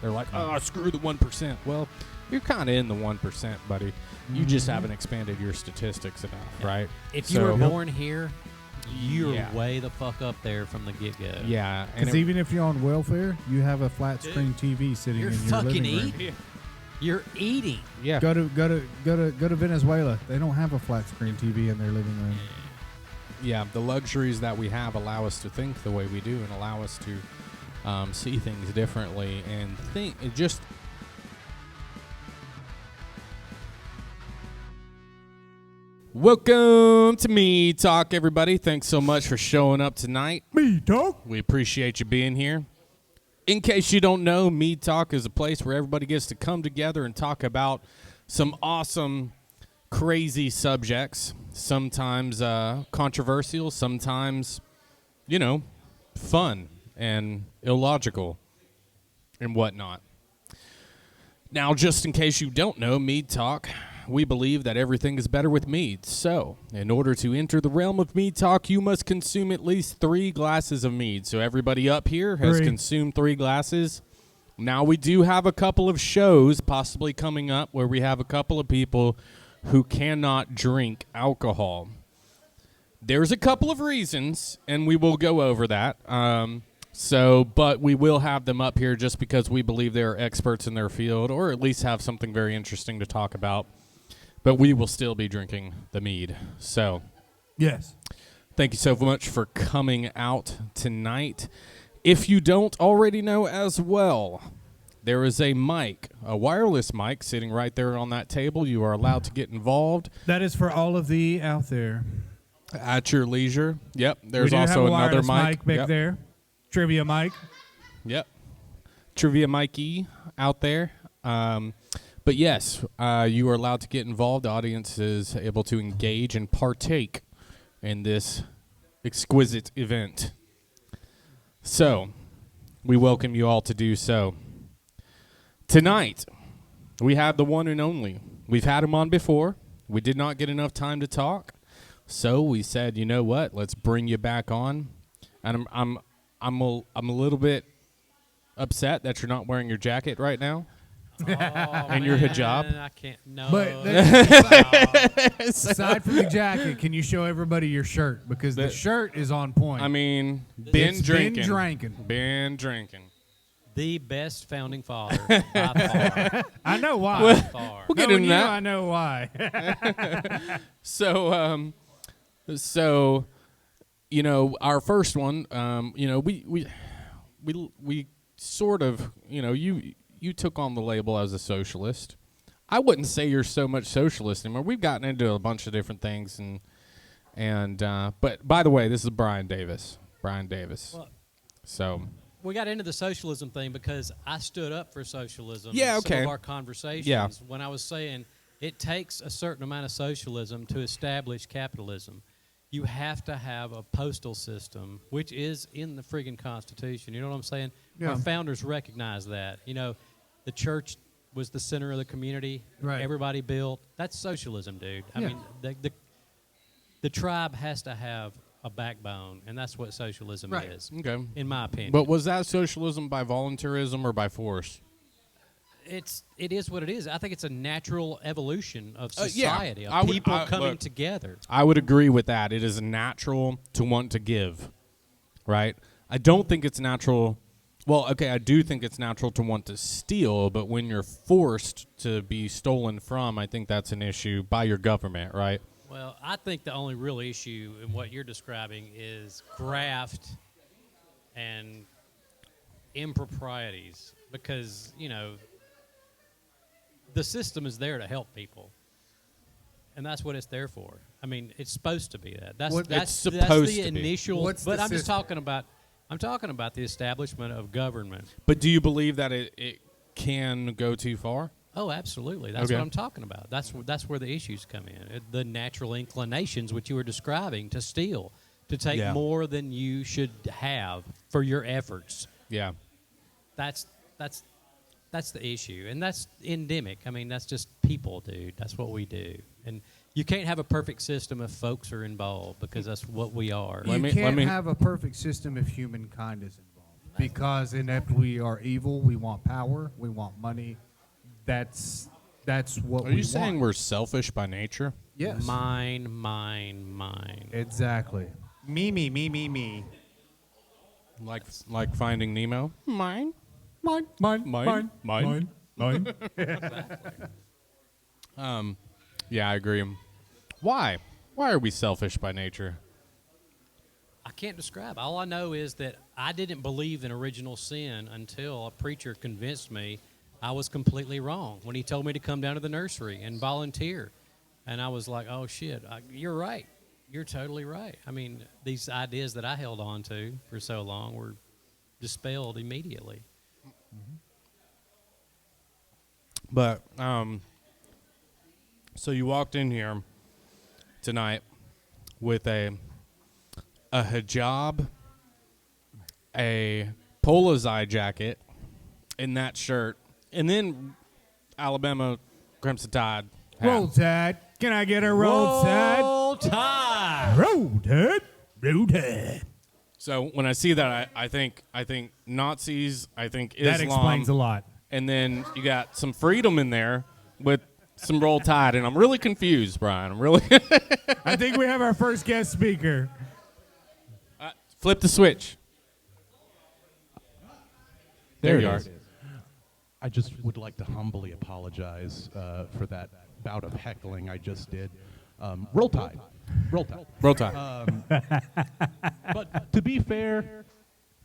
They're like, oh, screw the 1%. Well, you're kind of in the 1%, buddy. You just haven't expanded your statistics enough, right? If you were born here, you're way the fuck up there from the get-go. Yeah. Because even if you're on welfare, you have a flat screen TV sitting in your living room. Eating. You're eating. Yeah. Go to Venezuela. They don't have a flat screen TV in their living room. Yeah, the luxuries that we have allow us to think the way we do and allow us to see things differently and think it just. Welcome to Mead Talk, everybody. Thanks so much for showing up tonight. Mead Talk. We appreciate you being here. In case you don't know, Mead Talk is a place where everybody gets to come together and talk about some awesome, crazy subjects. Sometimes controversial, sometimes, fun and illogical and whatnot. Now, just in case you don't know, Mead Talk, we believe that everything is better with mead. So, in order to enter the realm of Mead Talk, you must consume at least 3 glasses of mead. So everybody up here has consumed 3 glasses. Now, we do have a couple of shows possibly coming up where we have a couple of people who cannot drink alcohol. There's a couple of reasons, and we will go over that. But we will have them up here just because we believe they're experts in their field, or at least have something very interesting to talk about. But we will still be drinking the mead. So, yes. Thank you so much for coming out tonight. If you don't already know as well, there is a mic, a wireless mic, sitting right there on that table. You are allowed to get involved. That is for all of thee out there. At your leisure. Yep. There's also another mic back there. Trivia mic. Yep. Trivia mic-y out there. But yes, you are allowed to get involved. The audience is able to engage and partake in this exquisite event. So, we welcome you all to do so. Tonight, we have the one and only. We've had him on before. We did not get enough time to talk. So we said, you know what? Let's bring you back on. And I'm a little bit upset that you're not wearing your jacket right now. And your hijab. I can't. No. But aside from the jacket, can you show everybody your shirt? Because the shirt is on point. I mean, been drinking. Been drinking. The best founding father by far. I know why. We'll get into that. I know why. So, our first one, we sort of, you took on the label as a socialist. I wouldn't say you're so much socialist anymore. We've gotten into a bunch of different things, but by the way, this is Brian Davis. Well, so we got into the socialism thing because I stood up for socialism. Yeah, in okay. Some of our conversations when I was saying it takes a certain amount of socialism to establish capitalism. You have to have a postal system, which is in the friggin' Constitution. You know what I'm saying? Yeah. Our founders recognized that. The church was the center of the community. Right. Everybody built. That's socialism, dude. I mean, the tribe has to have a backbone, and that's what socialism is, okay, in my opinion. But was that socialism by voluntarism or by force? It is what it is. I think it's a natural evolution of society, I of people coming together. I would agree with that. It is natural to want to give, right? I don't think it's natural. Well, okay, I do think it's natural to want to steal, but when you're forced to be stolen from, I think that's an issue by your government, right? Well, I think the only real issue in what you're describing is graft and improprieties because, the system is there to help people, and that's what it's there for. I mean, it's supposed to be that. That's the initial. But I'm just talking about. I'm talking about the establishment of government. But do you believe that it can go too far? Oh, absolutely. That's what I'm talking about. That's where the issues come in. The natural inclinations, which you were describing, to steal, to take more than you should have for your efforts. Yeah. That's the issue, and that's endemic. I mean, that's just people, dude. That's what we do, and you can't have a perfect system if folks are involved because that's what we are. You can't have a perfect system if humankind is involved. because inept we are evil. We want power. We want money. That's what we Are you saying want. we're selfish by nature? Yes. Mine. Exactly. Me. Like Finding Nemo? Mine. Mine. Yeah, I agree. Why? Why are we selfish by nature? I can't describe. All I know is that I didn't believe in original sin until a preacher convinced me I was completely wrong when he told me to come down to the nursery and volunteer. And I was like, oh, shit, you're right. You're totally right. I mean, these ideas that I held on to for so long were dispelled immediately. But, so you walked in here tonight with a hijab, a polo-eye jacket, and that shirt, and then Alabama Crimson Tide hat. Roll Tide. Can I get a Roll Tide? Roll Tide. Roll Tide. Roll Tide. So when I see that, I think Nazis, I think Islam. That explains a lot. And then you got some freedom in there with some Roll Tide, and I'm really confused, Brian. I'm really I think we have our first guest speaker. flip the switch. There you are. I just would like to humbly apologize for that bout of heckling I just did. Roll Tide. Roll Tide. But to be fair,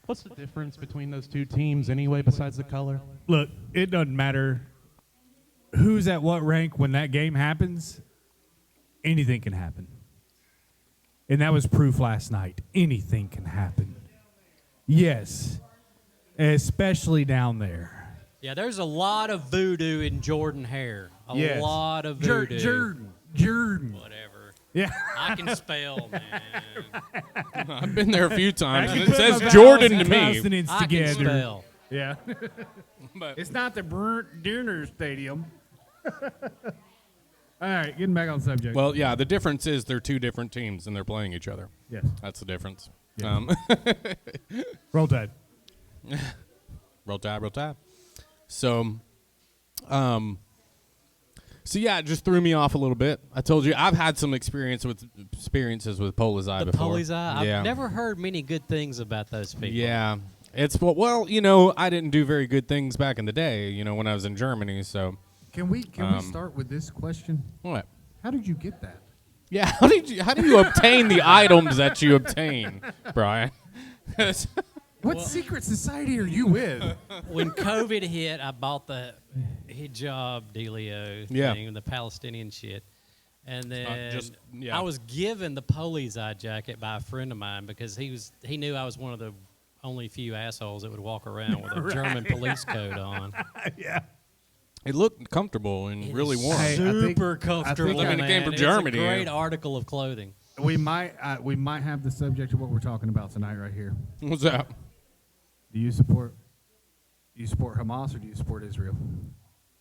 what's the difference between those two teams anyway besides the color? Look, it doesn't matter who's at what rank when that game happens. Anything can happen. And that was proof last night. Anything can happen. Yes. Especially down there. Yeah, there's a lot of voodoo in Jordan hair. A lot of voodoo. Jordan. Whatever. Yeah. I can spell, man. I've been there a few times, and it Put says my Jordan vowels to and me. consonants I can together. spell. Yeah. But It's not the Burnt Dinner Stadium. All right, getting back on subject. well, yeah, the difference is they're two different teams, and they're playing each other. yes. That's the difference. Yeah. Roll Tide. Roll Tide. So, so yeah, it just threw me off a little bit. I told you I've had some experiences with Pola's Eye The before. Poli's Eye. Yeah. I've never heard many good things about those people. Yeah, it's well, I didn't do very good things back in the day. When I was in Germany. So Can we start with this question? what? How did you get that? Yeah, how do you obtain the items that you obtain, Brian? What secret society are you with? When COVID hit, I bought the hijab dealio thing, the Palestinian shit. And then I was given the Poli's Eye jacket by a friend of mine because he knew I was one of the only few assholes that would walk around with a German police coat on. Yeah. It looked comfortable and really warm. Hey, Super comfortable. I mean, it came from man. Germany. It's a great article of clothing. We might have the subject of what we're talking about tonight right here. What's that? Do you support Hamas or do you support Israel?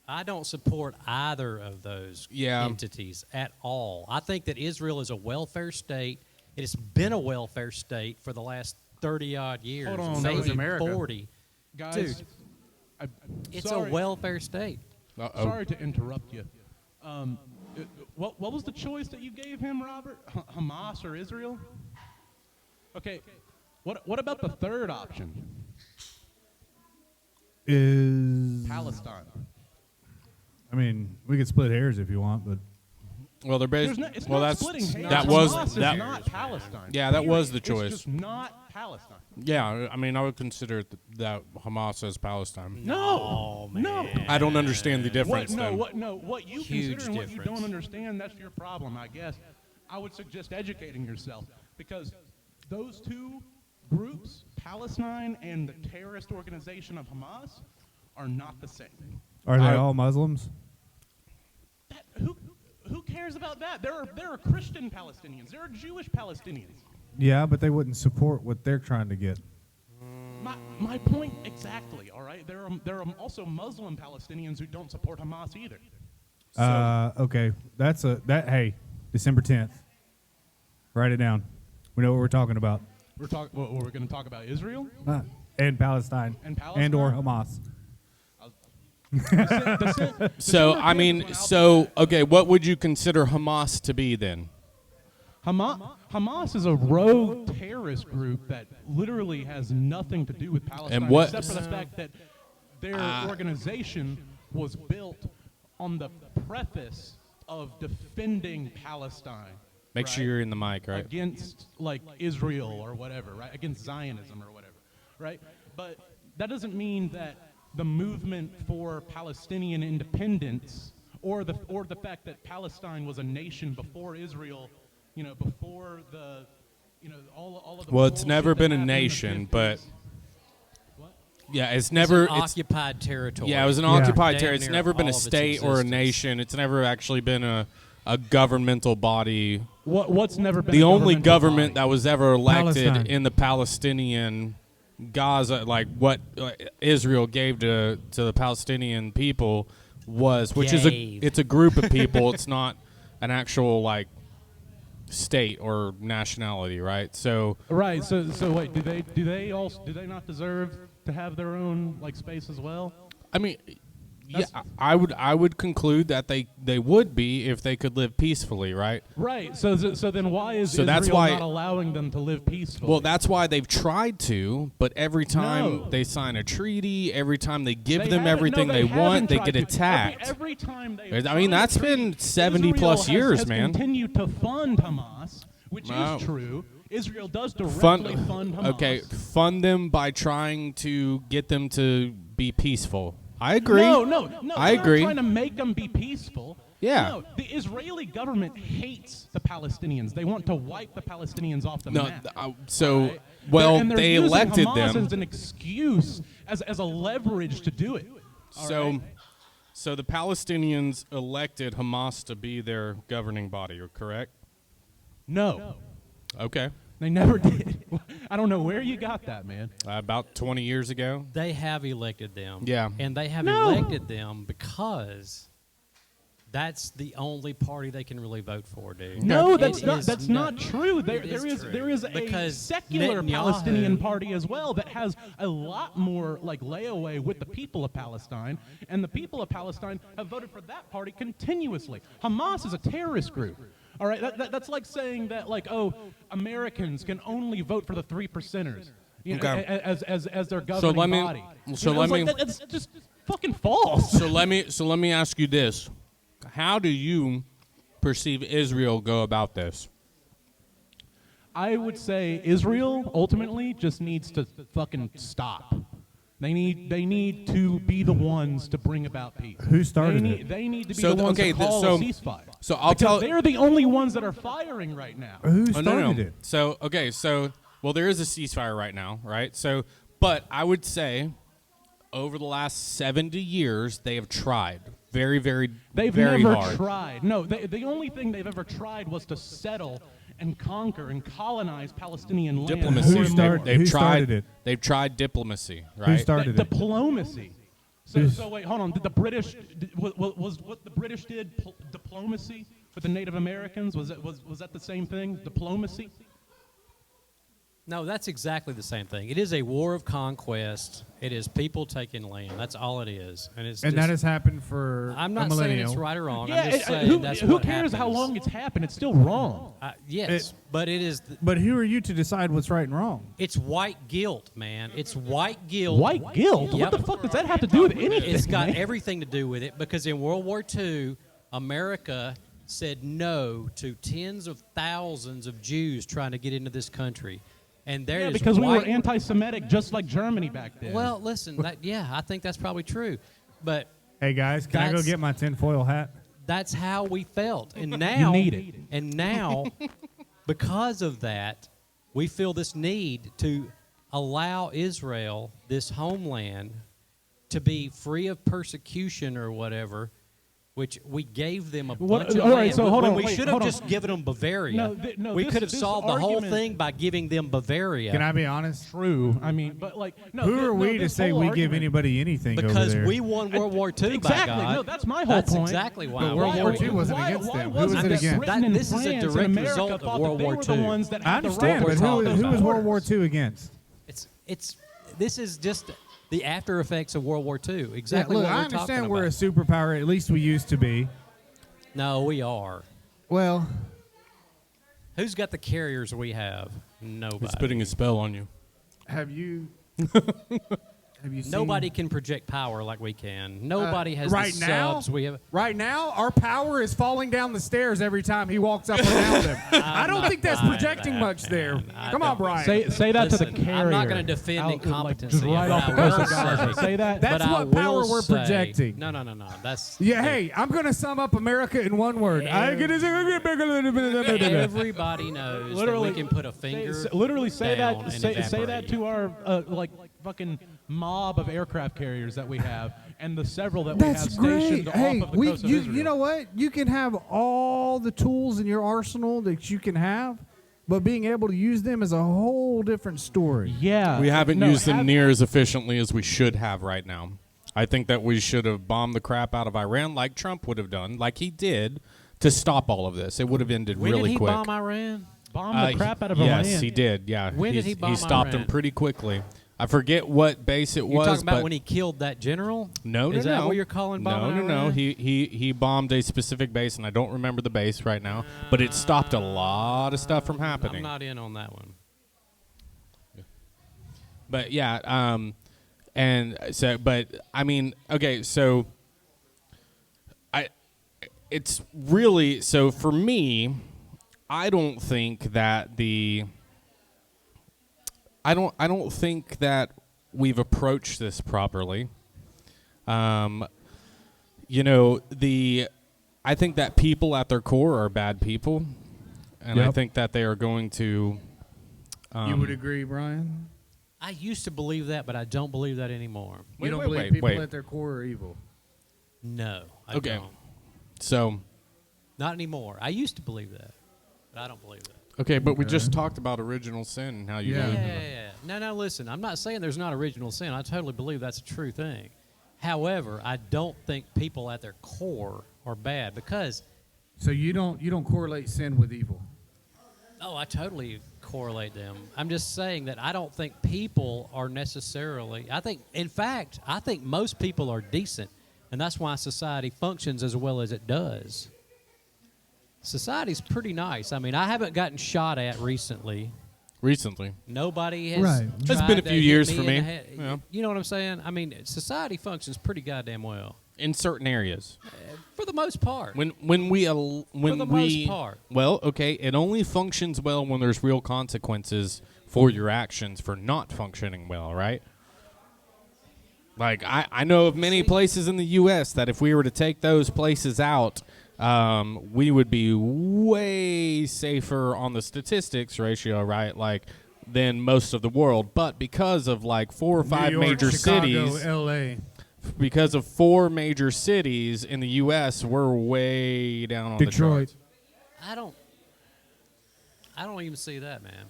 I don't support either of those entities at all. I think that Israel is a welfare state. It has been a welfare state for the last 30-odd years. Hold on, maybe that was America. 40. Guys, Dude, it's a welfare state. Sorry to interrupt you. What was the choice that you gave him, Robert? Hamas or Israel? Okay. What about the third option? Is Palestine. I mean, we could split hairs if you want, but Well, they're based. It's Well, not that's splitting hairs. that was Hamas is that. not Palestine. Yeah, that was the It's choice. just not Palestine. Yeah, I mean, I would consider that Hamas as Palestine. Oh, man. No. I don't understand the difference. then. What you Huge consider and what you difference. don't understand, that's your problem, I guess. I would suggest educating yourself because those two groups, Palestine and the terrorist organization of Hamas, are not the same. are they all Muslims? Who cares about that? There are Christian Palestinians. There are Jewish Palestinians. Yeah, but they wouldn't support what they're trying to get. My point exactly. All right. There are also Muslim Palestinians who don't support Hamas either. Okay, Hey, December 10th. Write it down. We know what we're talking about. We're going to talk about Israel. And Palestine. And Palestine? And or Hamas. Okay, what would you consider Hamas to be then? Hamas is a rogue terrorist group that literally has nothing to do with Palestine, And except for the fact that their organization was built on the preface of defending Palestine. Make sure you're in the mic, right? Against like Israel or whatever, right? Against Zionism or whatever, right? But that doesn't mean that the movement for Palestinian independence or the fact that Palestine was a nation before Israel, before the, all of the. Well, it's never been a nation, but. Yeah, it's never occupied territory. Yeah, it was an occupied territory. It's never been a state or a nation. It's never actually been a governmental body. What's never been the only government that was ever elected Palestine. in the Palestinian Gaza, like what Israel gave to the Palestinian people was, which is it's a group of people. It's not an actual like state or nationality, right? So right. So wait, do they not deserve to have their own like space as well? I mean, I would conclude that they would be if they could live peacefully, right? Right. So then why is Israel that's why, not allowing them to live peacefully? Well, that's why they've tried to, but every time they sign a treaty, every time they give them everything they want, they get attacked. Every time they that's been 70 plus years, has man. Continued to fund Hamas, which is true. Israel does directly fund Hamas. Okay, fund them by trying to get them to be peaceful. I agree. No. I agree. Not trying to make them be peaceful. Yeah. No, the Israeli government hates the Palestinians. They want to wipe the Palestinians off the map. And they're they using elected Hamas them as an excuse, as a leverage to do it. So the Palestinians elected Hamas to be their governing body, correct? No. Okay. They never did. I don't know where you got that, man. About 20 years ago. They have elected them. Yeah. And they have elected them because that's the only party they can really vote for, dude. No, that's not true. There is because a secular Netanyahu, Palestinian party as well that has a lot more like layaway with the people of Palestine, and the people of Palestine have voted for that party continuously. Hamas is a terrorist group. All right, that's like saying that Americans can only vote for the 3%ers, as their governing body. That's just fucking false. So let me ask you this: how do you perceive Israel go about this? I would say Israel ultimately just needs to fucking stop. They need to be the ones to bring about peace. Who started it? They need to be the ones to call a ceasefire. So they're the only ones that are firing right now. Who started it? So there is a ceasefire right now, right? But I would say over the last 70 years they have tried very, very, They've very never hard. tried. No, the only thing they've ever tried was to settle and conquer and colonize Palestinian land. Diplomacy. Who started it? They've tried diplomacy, right? Who started it? Diplomacy. So wait, hold on. Did the British was what the British did diplomacy with the Native Americans? Was that the same thing? Diplomacy? No, that's exactly the same thing. It is a war of conquest. It is people taking land. That's all it is. And that has happened for I'm not a saying millennial. it's right or wrong. Yeah, I'm just saying that's who what cares happens. how long it's happened? It's still wrong. Yes, but it is. But who are you to decide what's right and wrong? It's white guilt, man. It's white guilt. White guilt? Yep. What the fuck does that have to do with anything? It's got man? everything to do with it because in World War II, America said no to tens of thousands of Jews trying to get into this country. And there is because we were anti-Semitic just like Germany back then. Well, listen, I think that's probably true. But hey, guys, can I go get my tinfoil hat? That's how we felt. And now, you need it. And now, because of that, we feel this need to allow Israel, this homeland, to be free of persecution or whatever, which we gave them a bunch of all right, land. so hold on, we wait, should have just given them Bavaria. We could have solved the whole thing by giving them Bavaria. Can I be honest? True. I mean, but who are we to say we give anybody anything over because there? we won World War II, exactly. by God. No, that's my whole That's point. exactly why. But World War II wasn't against them. Who was it against? This is a direct result of World War II. I understand, but who was World War II against? It's this is just the after effects of World War II. Exactly look, what we're I understand talking we're a about. superpower. At least we used to be. No, we are. Well, Who's got the carriers we have? Nobody. He's putting a spell on you. have you seen Nobody can project power like we can. Nobody has right the now? subs we have. Right now, our power is falling down the stairs every time he walks up and down them. I don't think that's projecting much there. Come on, Brian. Say that to Listen, the carrier. I'm not going to defend Out, incompetency. just right but off the I coast will of Gaza. say- Say that. That's but I what power will we're say- projecting. No. That's Yeah, hey, I'm going to sum up America in one word. Everybody knows that we can put a finger. Literally say down that. and Say evaporate that it. to our like fucking mob of aircraft carriers that we have, and the several that That's we have stationed great. Hey, off of the coast of Israel. you know what? You can have all the tools in your arsenal that you can have, but being able to use them is a whole different story. Yeah, We haven't no, used them have- near as efficiently as we should have right now. I think that we should have bombed the crap out of Iran like Trump would have done, like he did, to stop all of this. It would have ended When really did he quick. bomb Iran? bomb the crap out of yes, Iran. he did. Yeah. When did he bomb He stopped Iran? him pretty quickly. I forget what base it You're was. talking about but when he killed that general? no, Is no, that no. what you're calling bombing No. Iran? He bombed a specific base, and I don't remember the base right now. But it stopped a lot of stuff from happening. I'm not in on that one. But yeah, and so, but I mean, okay, so it's really, so for me, I don't think that I don't think that we've approached this properly. You know, I think that people at their core are bad people, and I Yep. think that they are going to. You would agree, Brian? I used to believe that, but I don't believe that anymore. You don't wait, believe wait, people wait. at their core are evil? No, I Okay. don't. So, Not anymore. I used to believe that, but I don't believe that. okay, but we Okay. just talked about original sin and how you Yeah. do. Yeah. No, listen. I'm not saying there's not original sin. I totally believe that's a true thing. However, I don't think people at their core are bad because, So you don't correlate sin with evil? oh, I totally correlate them. I'm just saying that I don't think people are necessarily, in fact, I think most people are decent, and that's why society functions as well as it does. Society's pretty nice. I mean, I haven't gotten shot at recently. Recently. Nobody has. Right. It's tried been a to few hit years me for in me. the head. Yeah. You know what I'm saying? I mean, society functions pretty goddamn well In certain areas. for the most part. When we the most part. Well, okay, it only functions well when there's real consequences for your actions for not functioning well, right? Like I know of many places in the US that if we were to take those places out, we would be way safer on the statistics ratio, right? Like than most of the world. But because of like 4 or 5 New York, major Chicago, cities, L.A. because of 4 major cities in the U.S., we're way down on Detroit. the charts. I don't even see that, man.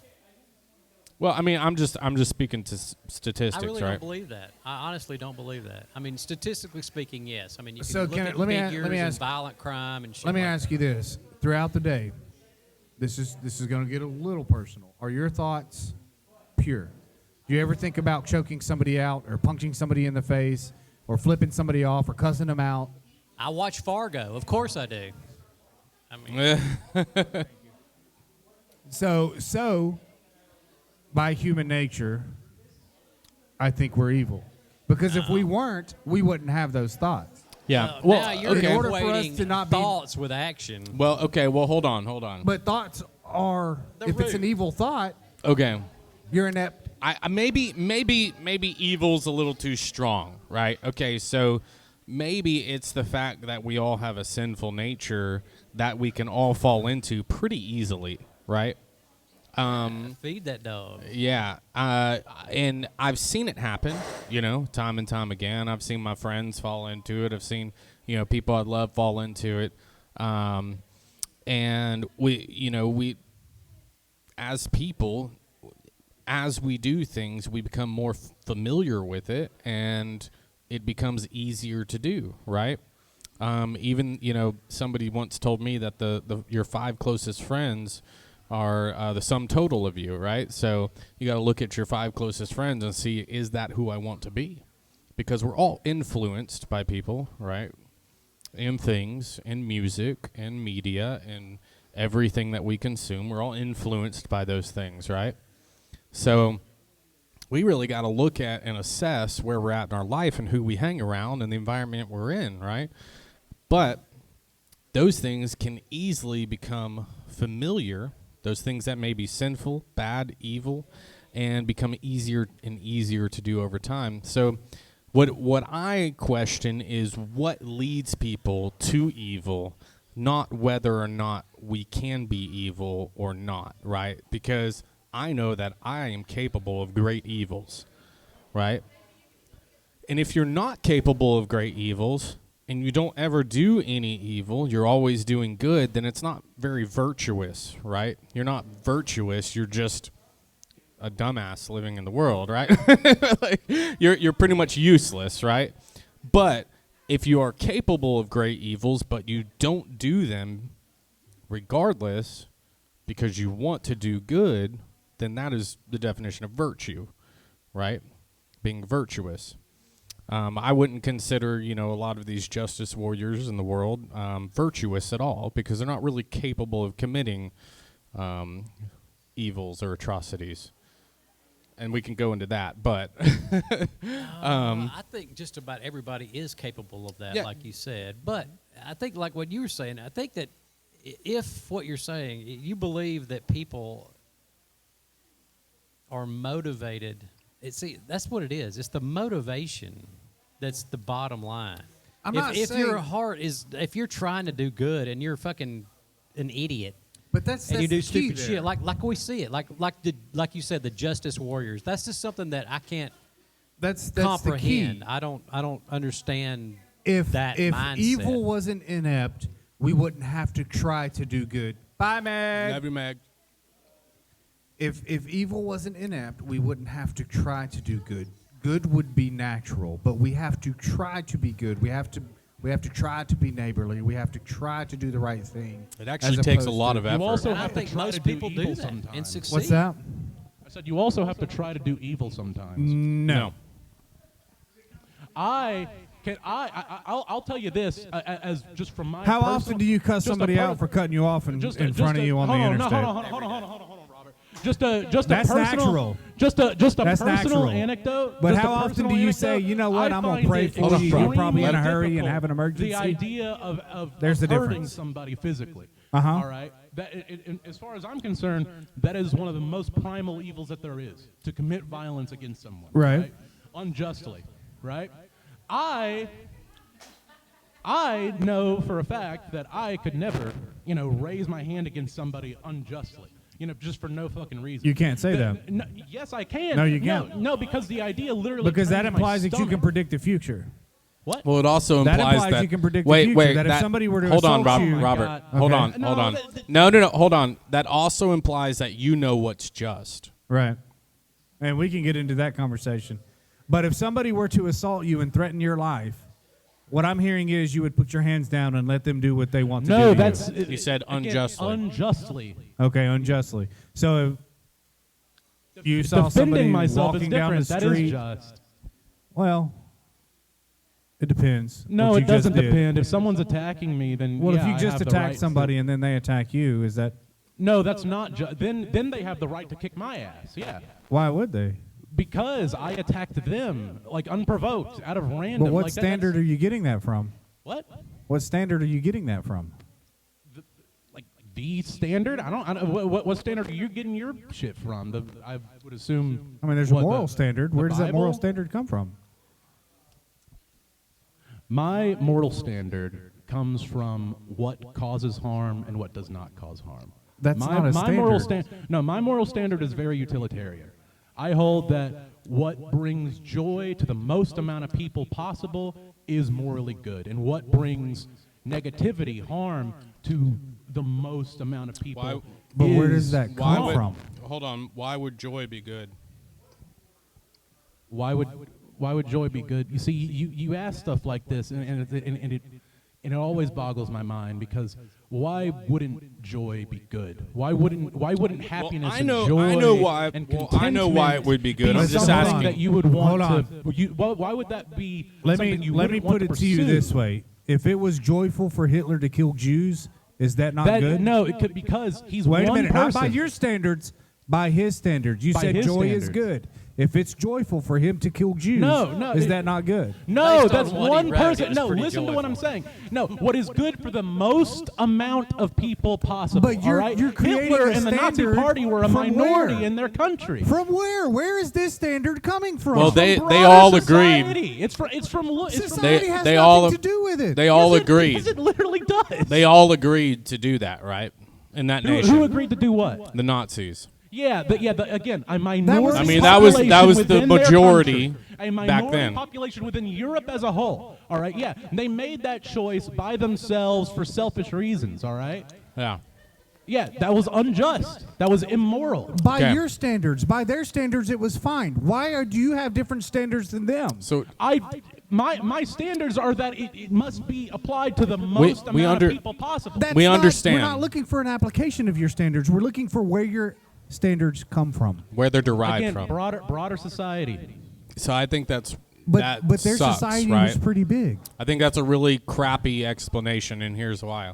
Well, I mean, I'm just speaking to statistics, I really right? don't believe that. I honestly don't believe that. I mean, statistically speaking, yes. I mean, you can So look can I- at let me figures and ask- violent crime and shit. Let me like ask you this: throughout the day, this is going to get a little personal. Are your thoughts pure? Do you ever think about choking somebody out, or punching somebody in the face, or flipping somebody off, or cussing them out? I watch Fargo. Of course I do. I mean, So, by human nature, I think we're evil. Because if we weren't, we wouldn't have those thoughts. Yeah. now you're in order for us equating to not be- thoughts with action. Well, okay. Well, hold on. But thoughts are, The if it's root. an evil thought, Okay. you're inept. I maybe evil's a little too strong, right? Okay, so maybe it's the fact that we all have a sinful nature that we can all fall into pretty easily, right? Feed that dog. Yeah, and I've seen it happen, you know, time and time again. I've seen my friends fall into it. I've seen, you know, people I love fall into it. And we, as people, as we do things, we become more familiar with it, and it becomes easier to do, right? Even, you know, somebody once told me that your 5 closest friends are the sum total of you, right? So you got to look at your 5 closest friends and see, is that who I want to be? Because we're all influenced by people, right? In things, in music, in media, and everything that we consume. We're all influenced by those things, right? So we really got to look at and assess where we're at in our life and who we hang around and the environment we're in, right? But those things can easily become familiar, those things that may be sinful, bad, evil, and become easier and easier to do over time. So what I question is what leads people to evil, not whether or not we can be evil or not, right? Because I know that I am capable of great evils, right? And if you're not capable of great evils and you don't ever do any evil, you're always doing good, then it's not very virtuous, right? You're not virtuous, you're just a dumbass living in the world, right? Like, you're pretty much useless, right? But if you are capable of great evils, but you don't do them regardless because you want to do good, then that is the definition of virtue, right? Being virtuous. I wouldn't consider, a lot of these justice warriors in the world virtuous at all because they're not really capable of committing evils or atrocities. And we can go into that, but I think just about everybody is capable of that, like you said. But I think, like what you were saying, I think that if what you're saying, you believe that people are motivated, that's what it is. It's the motivation that's the bottom line. If your heart is, if you're trying to do good and you're fucking an idiot, but that's you do the key stupid there. shit, like we see it, like you said, the justice warriors. That's just something that I can't That's comprehend. the key. I don't understand If that if mindset. evil wasn't inept, we wouldn't have to try to do good. Bye, Meg. love you, Meg. If evil wasn't inept, we wouldn't have to try to do good. Good would be natural, but we have to try to be good. We have to try to be neighborly. We have to try to do the right thing. It actually takes a lot of effort. You also And I have to think try most to do people evil do that sometimes. and succeed. What's that? I said you also have to try to do evil sometimes. No. I'll tell you this as just from my How personal, often do you cuss just a somebody out for cutting you off in front of you on the interstate? Hold on, Robert. Just a That's personal, natural. Just a That's personal natural. anecdote. But just how a often personal do you anecdote, say, you know what, I I'm going to find pray it for you. You're probably in a extremely hurry and difficult, have an emergency. The idea of There's the hurting difference. somebody physically. Uh-huh. All right. As far as I'm concerned, that is one of the most primal evils that there is, to commit violence against someone. Right. Unjustly. Right. I know for a fact that I could never, raise my hand against somebody unjustly, just for no fucking reason. You can't say that. No, yes, I can. No, you can't. No, because the idea literally. Because that turns my implies that you can stomach. predict the future. What? Well, it also That implies implies that you can predict the wait, future, wait, that if somebody were to hold on, assault you- Robert. God. Hold Okay. on, No, hold on. that- No, hold on. That also implies that you know what's just. Right. And we can get into that conversation. But if somebody were to assault you and threaten your life, what I'm hearing is you would put your hands down and let them do what they want to do. No, to that's. He said again, unjustly. Unjustly. you. Okay, unjustly. So if you saw somebody Defending myself is walking down the different. That is street, just. well, it depends. No, what it you just doesn't did. depend. If someone's attacking me, then Well, yeah, if you I just have the attack right somebody and then they attack you, is that No, that's not. Then they have the right to kick my ass. Yeah. why would they? Because I attacked them like unprovoked, out of random. But what like standard are you getting that from? What? What standard are you getting that from? Like the standard? I don't. What standard are you getting your shit from? I would assume. I mean, there's a moral standard. Where does that moral Bible? standard come from? My moral standard comes from what causes harm and what does not cause harm. That's not a my moral standard. No, my moral standard is very utilitarian. I hold that what brings joy to the most amount of people possible is morally good, and what brings negativity, harm to the most amount of people. Why- But where does is that Why come would, from? hold on. Why would joy be good? Why would joy be good? You see, you ask stuff like this, and And it always boggles my mind because why wouldn't joy be good? Why wouldn't happiness and joy I know why. and Well, I know why it would be good. be I'm just something asking. that you would want Hold to. Why would that be? Let something me you let me wouldn't want put it to you pursue? this way: if it was joyful for Hitler to kill Jews, is that not good? No, it could because he's Wait one a minute, person. not by your standards, by his standards. You By said his joy is standards. good. If it's joyful for him to kill Jews, No, is that not good? No, Based on that's what he one wrote, person. it was No, pretty listen to what I'm joyful. saying. No, what is good for the most amount of people possible. But you're- all right? you're creating Hitler a and the Nazi standard Party were a from minority where? in their country. From where? Where is this standard coming from? Well, they Broader all society. It's from. It's from. Society has they nothing all- to do with it. They all Yes, agreed. it literally does. They all agreed to do that, right? In that who nation, agreed to do what? the Nazis. Again, a minority. I mean, that was population the within their majority country. A back minority then. population within Europe as a whole. All right, yeah, they made that choice by themselves for selfish reasons. All right, Yeah. yeah, that was unjust. That was immoral. By Okay. your standards, by their standards, it was fine. Do you have different standards than them? So My standards are that it must be applied to the most we amount under- of people possible. We understand. We're not looking for an application of your standards. We're looking for where your standards come from. where they're derived Again, from. broader society. So I think that But their sucks, society right? was pretty big. I think that's a really crappy explanation, and here's why.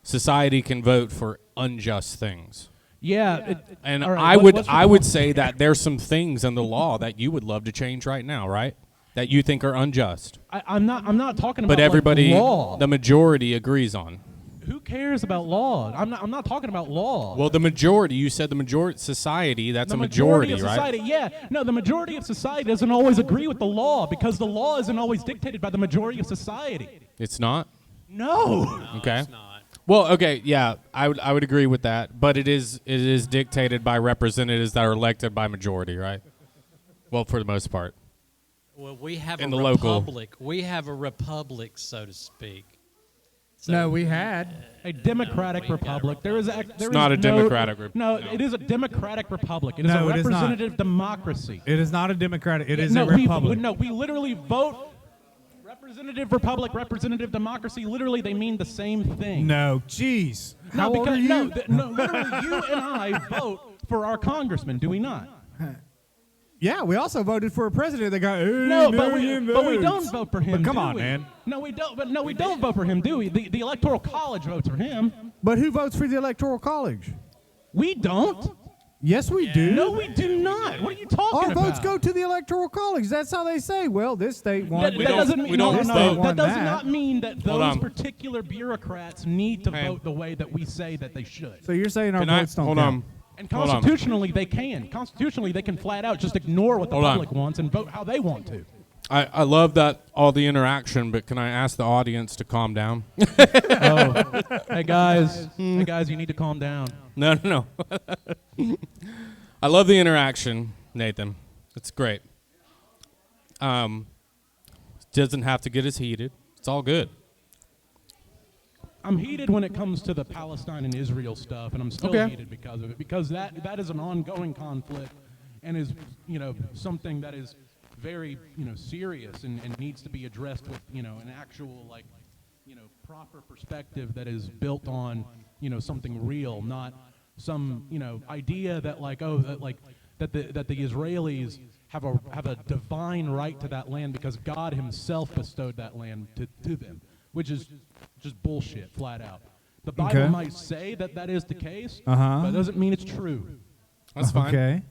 Society can vote for unjust things. Yeah, And all right, I what- would what's your I would point? say that there's some things in the law that you would love to change right now, right? That you think are unjust. I'm not talking about But everybody, like law. the majority agrees on. Who cares about law? I'm not talking about law. Well, the majority, you said the majority society, that's the a majority, of right? society, yeah. No, the majority of society doesn't always agree with the law because the law isn't always dictated by the majority of society. It's not? No. Okay. It's not. Well, okay, yeah, I would agree with that, but it is dictated by representatives that are elected by majority, right? Well, for the most part. Well, we have In a the local. republic. We have a republic, so to speak. So No, we had. A democratic republic. There is not a no- democratic No, no. it is a democratic republic. It is No, a it is not. representative democracy. It is not a democratic. It is no, a republic. we literally vote representative republic, representative democracy. Literally, they mean the same thing. No, jeez. No, How old because are you? literally, you and I vote for our congressman, do we not? Yeah, we also voted for a president that got 80 No, but we million don't votes. vote for him. But come do on, we? man. No, we don't. But no, we don't vote for him, do we? The electoral college votes for him. But who votes for the electoral college? We don't. Yes, we do. No, we do not. What are you talking Our about? votes go to the electoral college. That's how they say. Well, this state won. That, We that don't- doesn't mean we don't no, This no, state no, won that does that. not mean that Hold those on. particular bureaucrats need to Hey. vote the way that we say that they should. So you're saying our Can I votes don't hold count? on? And Hold on. constitutionally, they can. Constitutionally, they can flat out just ignore what the Hold on. public wants and vote how they want to. I love that all the interaction, but can I ask the audience to calm down? Oh, hey guys, you need to calm down. No. I love the interaction, Nathan. It's great. Doesn't have to get as heated. It's all good. I'm heated when it comes to the Palestine and Israel stuff, and I'm still Okay. heated because of it. Because that is an ongoing conflict, and is something that is very serious and needs to be addressed with an actual proper perspective that is built on something real, not some idea that that the Israelis have a divine right to that land because God Himself bestowed that land to them, which is just bullshit, flat out. The Bible Okay. might say that is the case, Uh-huh. but it doesn't mean it's true. That's fine. Okay.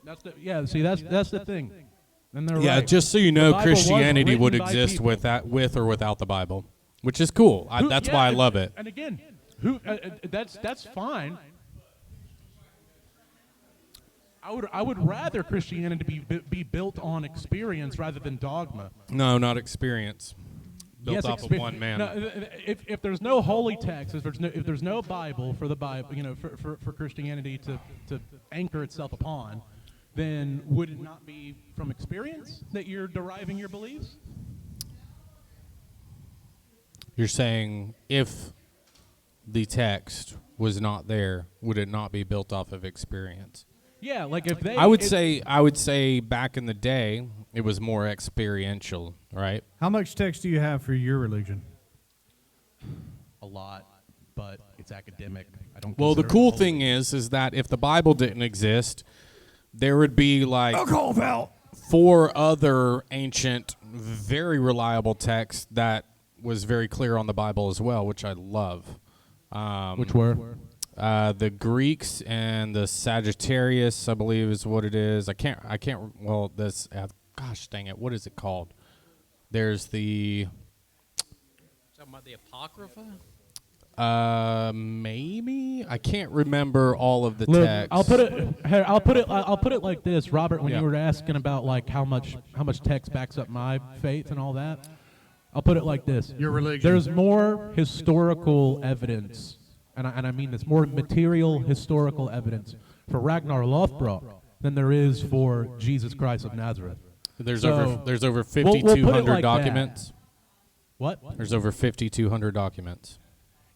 That's the thing. And they're Yeah, right. just so you The know, Bible was Christianity would written by exist people. with or without the Bible, which is cool. That's why I love it. And again, that's fine. I would rather Christianity be built on experience rather than dogma. No, not experience. Built Yes, off of one man. No, if there's no holy text, if there's no Bible for the Bible, for Christianity to anchor itself upon, then would it not be from experience that you're deriving your beliefs? You're saying if the text was not there, would it not be built off of experience? Yeah, like if they. I would say back in the day it was more experiential, right? How much text do you have for your religion? a lot, but it's academic. I don't. Well, the consider it cool holy. thing is that if the Bible didn't exist, there would be like 4 other ancient, very reliable texts that was very clear on the Bible as well, which I love. Which were? The Greeks and the Sagittarius, I believe, is what it is. I can't. Well, this. Gosh, dang it! What is it called? There's the. Talking about the Apocrypha? Maybe I can't remember all of the Look, text. I'll put it like this, Robert. When Yeah. you were asking about like how much text backs up my faith and all that, I'll put it like this: Your religion. there's more historical evidence, and I mean this, more material historical evidence for Ragnar Lothbrok than there is for Jesus Christ of Nazareth. There's So, over we'll put it 5,200 like that. documents. What? There's over 5,200 documents.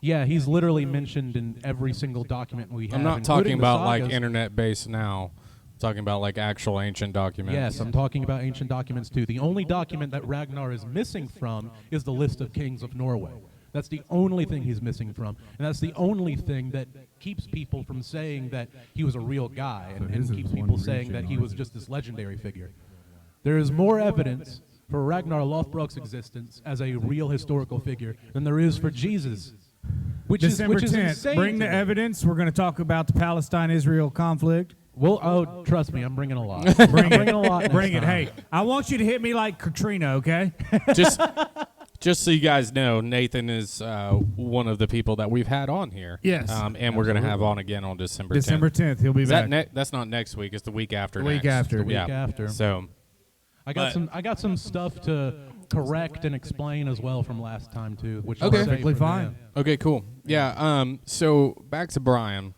Yeah, he's literally mentioned in every single document we have. I'm not talking including the about like sagas. internet-based now. I'm talking about like actual ancient documents. Yes, I'm talking about ancient documents too. The only document that Ragnar is missing from is the list of kings of Norway. That's the only thing he's missing from. And that's the only thing that keeps people from saying that he was a real guy and keeps people saying that he was just this legendary figure. There is more evidence for Ragnar Lothbrok's existence as a real historical figure than there is for Jesus. Which December is 10th. insane Bring to the me. evidence. We're going to talk about the Palestine-Israel conflict. Well, trust me, I'm bringing a lot. Bring I'm bringing it. a lot. next Bring it. time. Hey, I want you to hit me like Katrina, okay? Just so you guys know, Nathan is one of the people that we've had on here. Yes. And we're going to have on again on December 10th. December 10th. He'll be Is back. that that's not next week. It's the week after. The week next. after. The week after. So I got some stuff to correct and explain as well from last time too, which Okay. I'll save Perfectly for fine. then. okay, cool. Yeah. So back to Brian.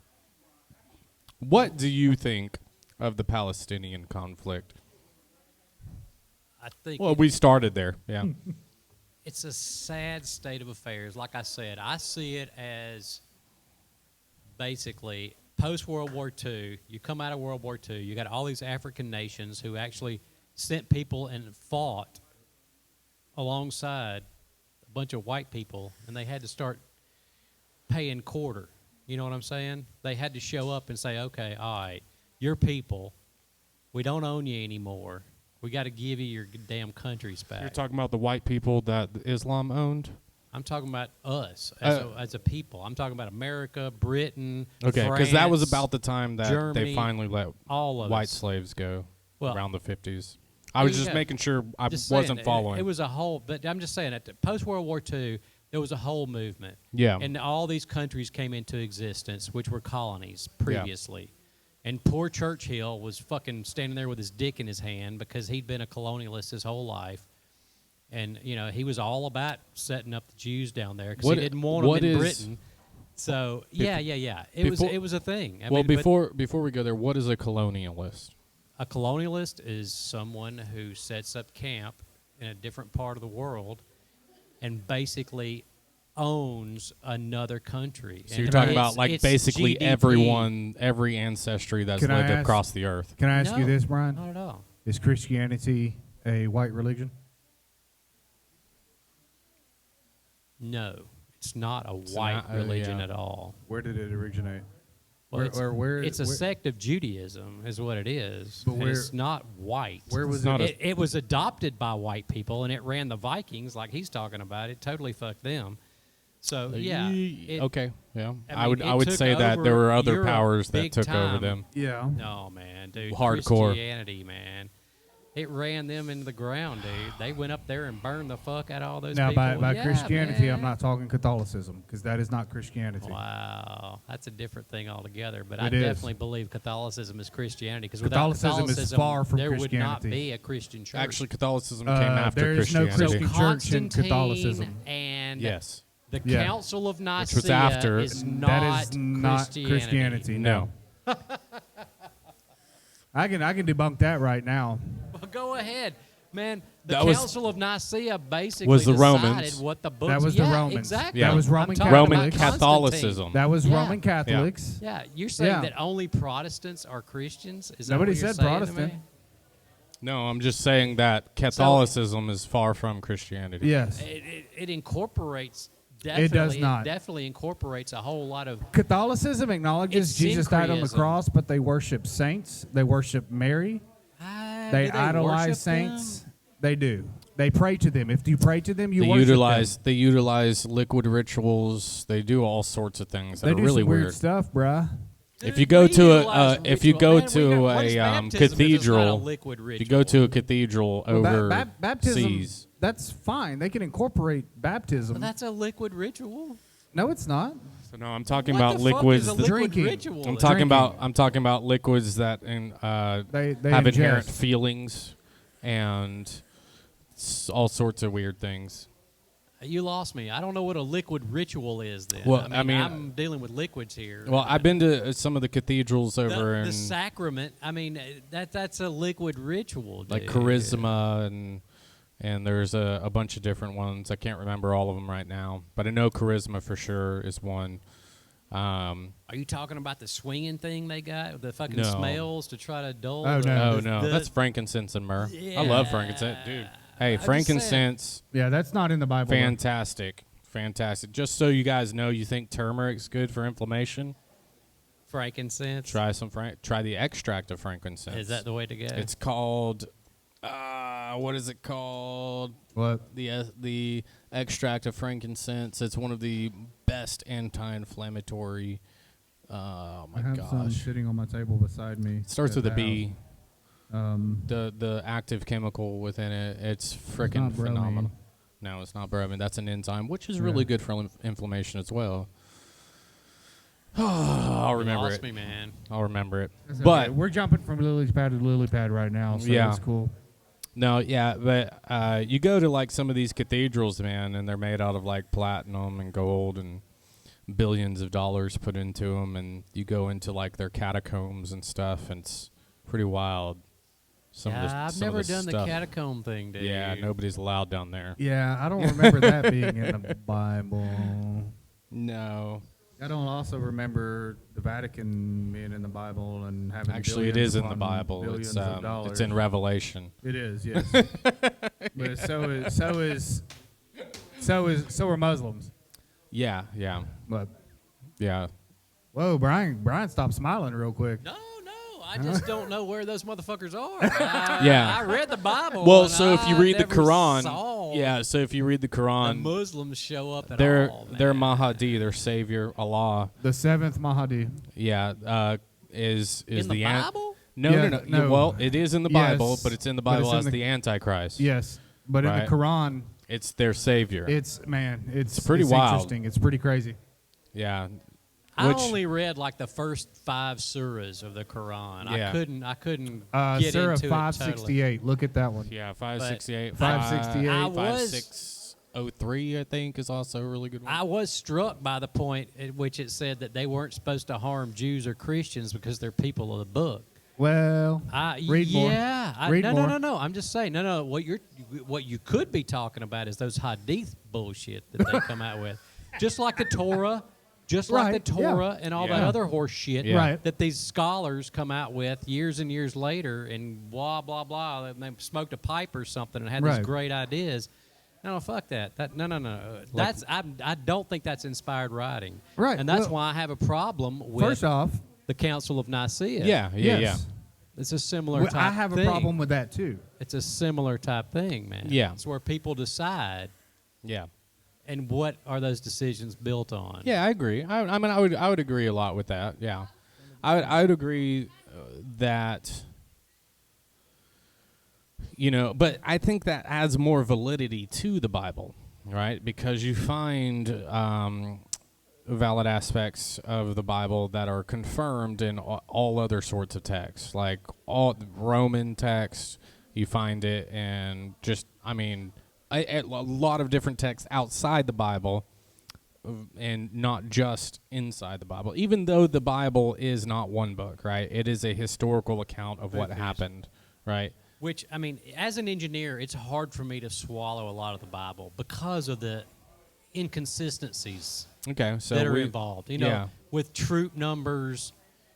What do you think of the Palestinian conflict? I think Well, we started there. Yeah. it's a sad state of affairs. Like I said, I see it as basically post-World War II. You come out of World War II, you got all these African nations who actually sent people and fought alongside a bunch of white people, and they had to start paying quarter. You know what I'm saying? They had to show up and say, okay, all right, you're people. We don't own you anymore. We got to give you your damn countries back. You're talking about the white people that Islam owned? I'm talking about us as a people. I'm talking about America, Britain, Okay, because that was France, about the time that Germany, they finally let all of white us. slaves go, Well, around the 50s. I was just yeah. making sure I Just wasn't saying, following. It was a whole, but I'm just saying, at the post-World War II, there was a whole movement. Yeah. And all these countries came into existence, which were colonies previously. And poor Churchill was fucking standing there with his dick in his hand because he'd been a colonialist his whole life. And, you know, he was all about setting up the Jews down there because he didn't want them in Britain. So, yeah. It was a thing. I mean, but before we go there, what is a colonialist? a colonialist is someone who sets up camp in a different part of the world and basically owns another country. So And you're talking it's- about like it's basically GDP. everyone, every ancestry that's Can I lived ask- across the earth. Can I ask you No, this, Brian? Not at all. Is Christianity a white religion? No, it's not a It's white not- religion yeah. at all. Where did it originate? Well, it's a where- sect of Judaism, is what it is. But And where- it's not white. Where was It's not it? It was adopted by white people, and it ran the Vikings, like he's talking about. It totally fucked them. So yeah, Okay. Yeah. I I mean, would it took say that there over were other Europe powers that big took over time. them. Yeah. No, man, dude. Hardcore. Christianity, man. It ran them into the ground, dude. They went up there and burned the fuck out of all those Now, people. by Yeah, Christianity, I'm man. not talking Catholicism, because that is not Christianity. Wow, that's a different thing altogether. But I It is. definitely believe Catholicism is Christianity, because without Catholicism is Catholicism, far from there would not Christianity. be a Christian church. Actually, Catholicism came after there is no Christianity. Christian church in Catholicism. And Yes. the Yeah. Council of Nicaea was after. is not That is not Christianity. No. I can debunk that right now. Well, go ahead. Man, the That was- Council of Nicaea basically was the decided Romans. what the books. That was the Romans. Exactly. Yeah. That was Roman I'm talking Roman about Constantine. Catholicism. That was Yeah. Roman Catholics. Yeah, you're saying Yeah. that only Protestants are Christians? Is that Nobody what you're said saying to Protestant. me? No, I'm just saying that Catholicism is far from Christianity. Yes. It incorporates. It does not. It definitely incorporates a whole lot of. Catholicism acknowledges It's Jesus died on the syncretism. cross, but they worship saints. They worship Mary. They do idolize worship saints. them? They do. They pray to them. If you pray to them, you They worship utilize liquid rituals. They do all sorts of things that them. are They do really some weird. weird stuff, bruh. If you go to Utilize if you ritual. go Man, to what is a baptism if it's not a cathedral, liquid if you go to a ritual? cathedral Well, overseas, baptism, that's fine. They can incorporate baptism. Well, that's a liquid ritual. No, it's not. so no, I'm talking What about the fuck liquids. is a that- liquid Drinking. ritual? I'm then? talking about liquids that They have inherent ingest. feelings and all sorts of weird things. You lost me. I don't know what a liquid ritual is. Then, Well, I mean, I'm dealing with liquids here. Well, I've been to some of the cathedrals over the in sacrament. I mean, that's a liquid ritual. like dude. Charisma and there's a bunch of different ones. I can't remember all of them right now, but I know Charisma for sure is one. Are you talking about the swinging thing they got? The fucking No. smells to try to dull. Oh, the- no. Oh the- no, the- that's frankincense and myrrh. I love frankincense, dude. Hey, I'm just frankincense, Yeah, that's not in the Bible. fantastic. Just so you guys know, you think turmeric's good for inflammation? frankincense. Try the extract of frankincense. Is that the way to go? It's called. What is it called? What? The extract of frankincense. It's one of the best anti-inflammatory. Oh my I have some gosh! sitting on my table beside me. It starts with a at B. the house. The active chemical within it. It's freaking not bromine. phenomenal. No, it's not bromine. That's an enzyme, which is really good for inflammation as well. I'll You remember lost it. me, man. I'll remember it. That's But okay. We're jumping from lily pad to lily pad right now, so Yeah. it's cool. no, yeah, but you go to like some of these cathedrals, man, and they're made out of like platinum and gold and billions of dollars put into them, and you go into like their catacombs and stuff, and it's pretty wild. I've never done the stuff. catacomb thing, dude. Yeah, nobody's allowed down there. Yeah, I don't remember that being in the Bible. No. I don't also remember the Vatican being in the Bible and having. Actually, it billions is in the upon Bible. billions It's of dollars. it's in Revelation. It is, yes. But so are Muslims. Yeah. But Whoa, Brian, stop smiling real quick. No, I just don't know where those motherfuckers are. Yeah. I read the Bible. Well, and so if you I read the never Quran, saw so if you read the the Quran, Muslims show up at they're all. they're man. Mahdi, their savior, Allah. The seventh Mahdi. Yeah, is in the the Bible. No, Yeah, no. no. Well, it is in the Yes, Bible, but it's in the but it's Bible in as the- the Antichrist. Yes, but in Right. the Quran, It's their savior. it's pretty wild. Interesting. It's pretty crazy. yeah. I Which- only read like the first 5 surahs of the Quran. Yeah. I couldn't get Surah into it 568. Look at that one. Yeah, 568. 568. I was- 5603, I think, is also a really good one. I was struck by the point at which it said that they weren't supposed to harm Jews or Christians because they're people of the book. Well, read more. Yeah, Read no, more. no. I'm just saying, no. What you could be talking about is those hadith bullshit that they come out with, just like the Torah, Right, yeah. and all that Yeah. other horse shit Yeah. Right. that these scholars come out with years and years later, and blah blah blah. And they smoked a pipe or something and had Right. these great ideas. No, fuck that. No. That's I don't think that's inspired writing. Right, and that's well, why I have a problem with first off, the Council of Nicaea. yeah. yes. It's a similar Well, type I have a thing. problem with that too. It's a similar type thing, man. Yeah. It's where people decide, Yeah. and what are those decisions built on? Yeah, I agree. I mean, I would agree a lot with that. Yeah, I would agree that but I think that adds more validity to the Bible, right? Because you find valid aspects of the Bible that are confirmed in all other sorts of texts, like all Roman texts. You find it, and just a lot of different texts outside the Bible, and not just inside the Bible. Even though the Bible is not one book, right? It is a historical account of what happened, right? Which, I mean, as an engineer, it's hard for me to swallow a lot of the Bible because of the inconsistencies Okay, so that are we, involved. You know, yeah. with troop numbers,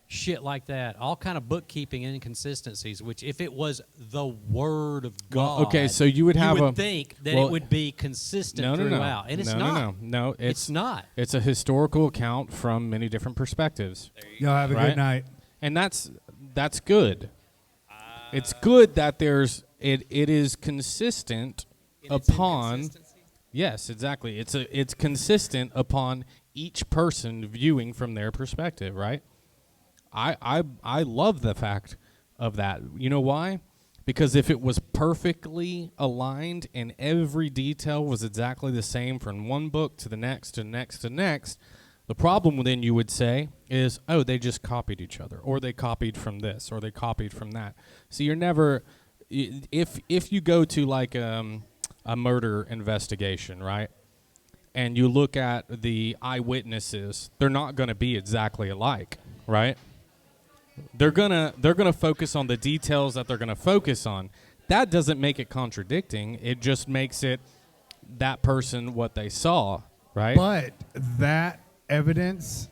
shit like that, all kind of bookkeeping inconsistencies. Which, if it was the Word of God, Well, okay, so you would have a think that well, it would be consistent no, throughout, and it's not. No, It's not. It's a historical account from many different perspectives, Y'all have a Right? good night. and that's good. It's good that there's it is consistent upon. Yes, exactly. It's consistent upon each person viewing from their perspective, right? I love the fact of that. You know why? Because if it was perfectly aligned and every detail was exactly the same from one book to the next to next to next, the problem then you would say is, oh, they just copied each other, or they copied from this, or they copied from that. So you're never, if you go to like a murder investigation, right, and you look at the eyewitnesses, they're not going to be exactly alike, right? They're gonna focus on the details that they're gonna focus on. That doesn't make it contradicting. It just makes it that person what they saw, right? But that evidence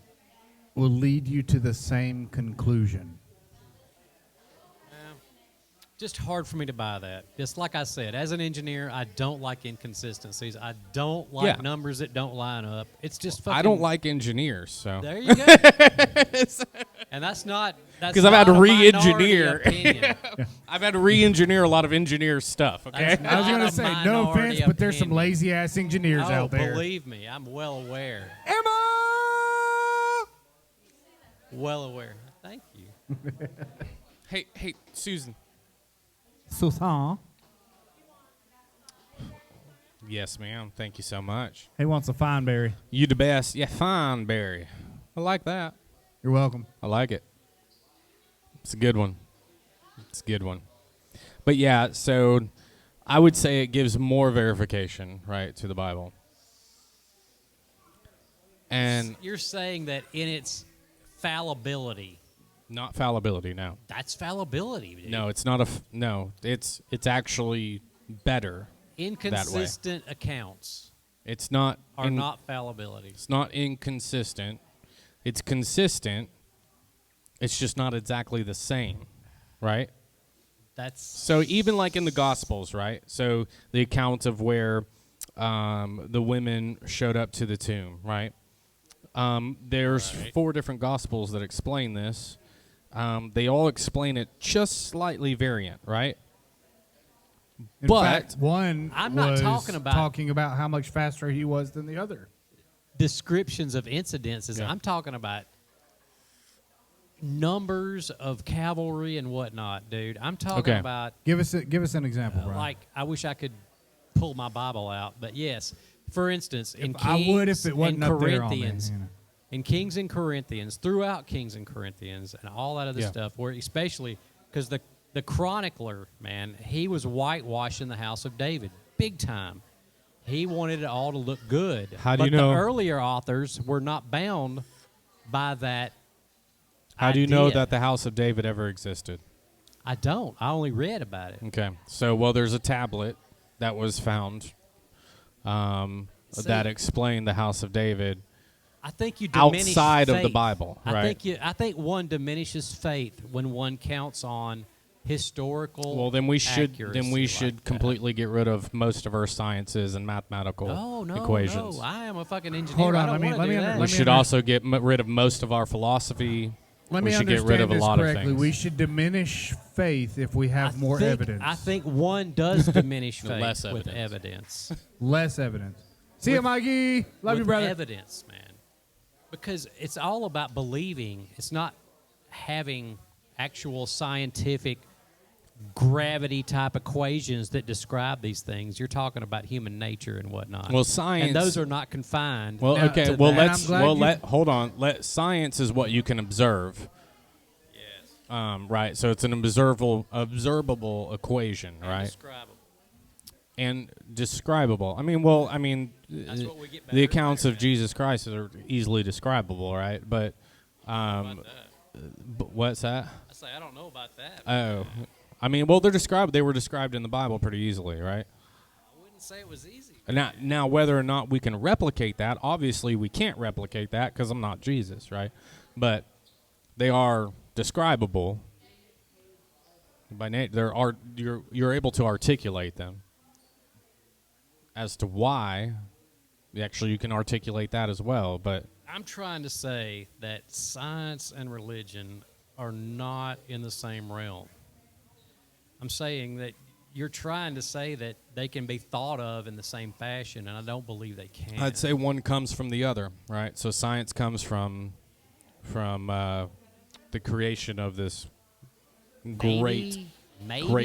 will lead you to the same conclusion. Just hard for me to buy that. Just like I said, as an engineer, I don't like inconsistencies. I don't like Yeah. numbers that don't line up. It's just fucking. I don't like engineers, so There you go. And that's not. That's 'Cause I've had not to a minority re-engineer. opinion. I've had to re-engineer a lot of engineer stuff. Okay, That's I was not gonna a say, no minority offense, but there's some opinion. lazy ass engineers Oh, out there. believe me, I'm well aware. Emma! Well aware. Thank you. hey, Susan. Susan. Yes, ma'am. Thank you so much. He wants a fine berry. You the best. Yeah, fine, Barry. I like that. You're welcome. I like it. It's a good one. It's a good one. But yeah, so I would say it gives more verification, right, to the Bible. And You're saying that in its fallibility, not fallibility, no. that's fallibility, dude. No, it's not no, it's actually better. Inconsistent accounts It's not are not fallibility. It's not inconsistent. It's consistent. It's just not exactly the same, right? That's So even like in the Gospels, right? So the account of where the women showed up to the tomb, right? There's 4 different Gospels that explain this. They all explain it just slightly variant, right? In But- fact, one I'm not was talking about- talking about how much faster he was than the other. descriptions of incidences. Yeah. I'm talking about numbers of cavalry and whatnot, dude. I'm talking Okay. about Give us an example, Brian. like I wish I could pull my Bible out, but yes. For instance, in I Kings would if it wasn't and up there on me, Corinthians, you know. in Kings and Corinthians, throughout Kings and Corinthians, and all that other Yeah. stuff, where especially because the chronicler, man, he was whitewashing the house of David big time. He wanted it all to look good. How do but you know- the earlier authors were not bound by that. How do you know idea. that the house of David ever existed? I don't. I only read about it. Okay. So, well, there's a tablet that was found that explained the house of David I think you diminish outside of the faith. Bible, right? I think one diminishes faith when one counts on historical. Well, then we should accuracy like that. completely get rid of most of our sciences and mathematical equations. No, I am a fucking engineer. Hold on, I don't let me- wanna let do me that. under- We let me should also get rid of most of our philosophy. Let we me should get rid of a understand this lot of correctly. things. We should diminish faith if we have more evidence. I think one does diminish faith Less with evidence. evidence. Less evidence. See you, Mikey. Love you, With brother. evidence, man. Because it's all about believing. It's not having actual scientific gravity type equations that describe these things. You're talking about human nature and whatnot. Well, science. and those are not confined. Well, Now, okay. to Well, that. let's. And I'm glad you- Hold on. Science is what you can observe. Yes. Right. So it's an observable equation, right? Indescribable. And describable. I mean, what we get better the and accounts better of Jesus Christ are easily describable, right? But, About that. but what's that? I say I don't know about that. Oh, I mean, well, they were described in the Bible pretty easily, right? I wouldn't say it was easy. Now, whether or not we can replicate that, obviously we can't replicate that because I'm not Jesus, right? But they are describable. You're able to articulate them. As to why, actually, you can articulate that as well. But I'm trying to say that science and religion are not in the same realm. I'm saying that you're trying to say that they can be thought of in the same fashion, and I don't believe they can. I'd say one comes from the other, right? So science comes from the creation of this great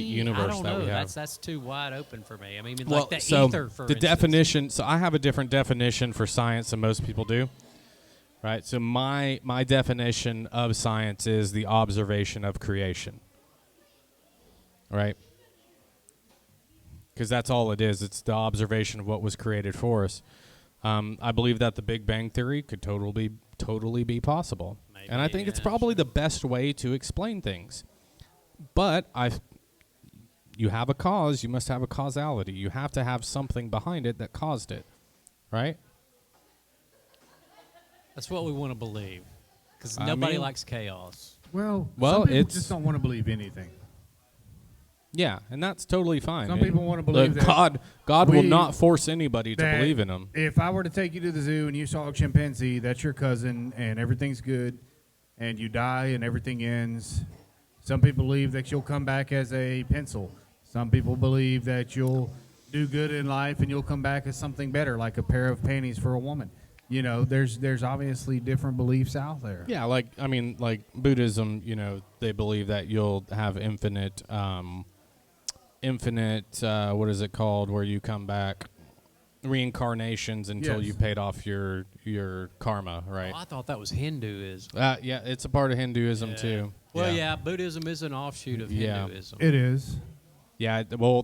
universe I don't that know. we have. That's too wide open for me. I mean, Well, like the so ether, for the instance. definition. So I have a different definition for science than most people do, right? So my definition of science is the observation of creation, right? Because that's all it is. It's the observation of what was created for us. I believe that the Big Bang Theory could totally be possible. Maybe, And I think it's yeah, probably the best way to explain things. But you have a cause, you must have a causality. You have to have something behind it that caused it, right? That's what we want to believe, because I nobody mean- likes chaos. Well, Well, some people it's- just don't want to believe anything. Yeah, and that's totally fine. Some people wanna believe Look, that God will we- not force anybody to that believe in him. If I were to take you to the zoo and you saw a chimpanzee, that's your cousin, and everything's good, and you die and everything ends. Some people believe that you'll come back as a pencil. Some people believe that you'll do good in life and you'll come back as something better, like a pair of panties for a woman. You know, there's obviously different beliefs out there. Yeah, like Buddhism, they believe that you'll have infinite what is it called, where you come back, reincarnations until Yes. you paid off your karma, right? Oh, I thought that was Hinduism. Yeah, it's a part of Hinduism too. Well, yeah, Buddhism is an offshoot of Yeah. Hinduism. It is. Yeah, well,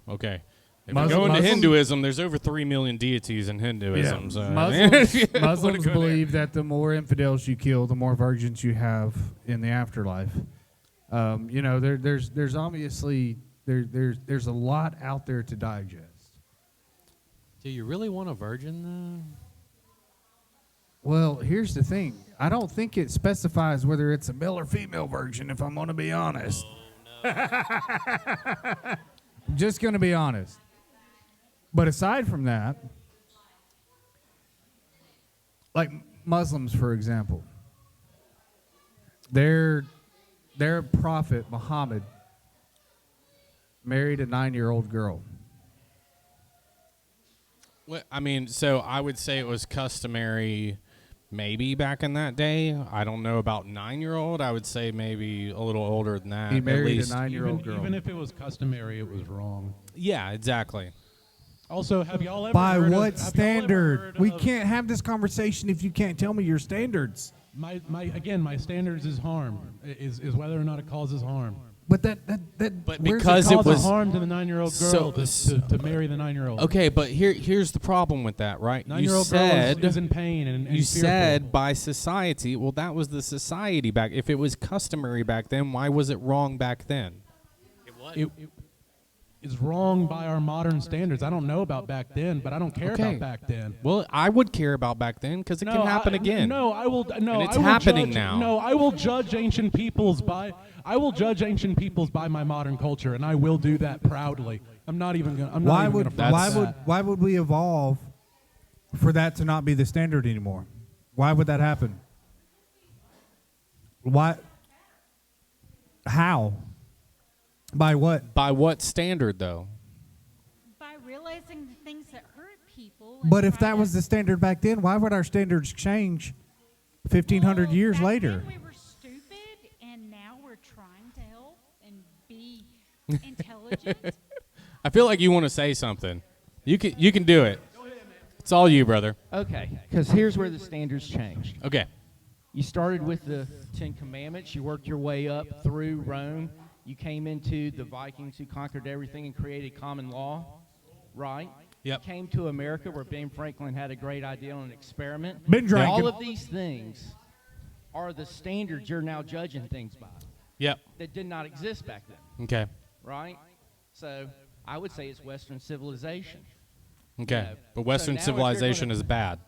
okay. If Muslim- you go into Muslim- Hinduism, there's over 3 million deities in Hinduism. So Muslims believe that the more infidels you kill, the more virgins you have in the afterlife. There's obviously there's a lot out there to digest. Do you really want a virgin, though? Well, here's the thing. I don't think it specifies whether it's a male or female virgin, if I'm going to be honest. I'm just going to be honest. But aside from that, like Muslims, for example, their prophet, Muhammad, married a 9-year-old girl. Well, I mean, so I would say it was customary maybe back in that day. I don't know about 9-year-old. I would say maybe a little older than that. He at married a least. 9-year-old girl. Even if it was customary, it was wrong. Yeah, exactly. Also, have y'all ever By heard what of, have y'all ever standard? heard We of- can't have this conversation if you can't tell me your standards. My standards is harm. Is whether or not it causes harm. But that But where's because it it cause was- harm to the 9-year-old So- girl to marry the 9-year-old. Okay, but here's the problem with that, right? You 9-year-old girl said is in pain and you fearful. said by society. Well, that was the society back. If it was customary back then, why was it wrong back then? it is wrong by our modern standards. I don't know about back then, but I don't care Okay. about back then. Well, I would care about back then because it can happen again. No, I will. No, And it's I will happening judge, now. No, I will judge ancient peoples by. I will judge ancient peoples by my modern culture, and I will do that proudly. I'm not even gonna. I'm not why even would gonna front that. why would we evolve for that to not be the standard anymore? Why would that happen? Why? How? By what? By what standard, though? By realizing the things that hurt people. But if that was the standard back then, why would our standards change 1,500 years back later? Then we were stupid, and now we're trying to help and be intelligent. I feel like you want to say something. You can do it. It's all you, brother. Okay, because here's where the standards changed. Okay. You started with the Ten Commandments. You worked your way up through Rome. You came into the Vikings who conquered everything and created common law, right? Yep. You came to America where Ben Franklin had a great idea on an experiment. Been drinking. All of these things are the standards you're now judging things by. Yep. that did not exist back then, Okay. right? So I would say it's Western civilization. Okay. Yeah. But Western So now if you're civilization gonna- is bad.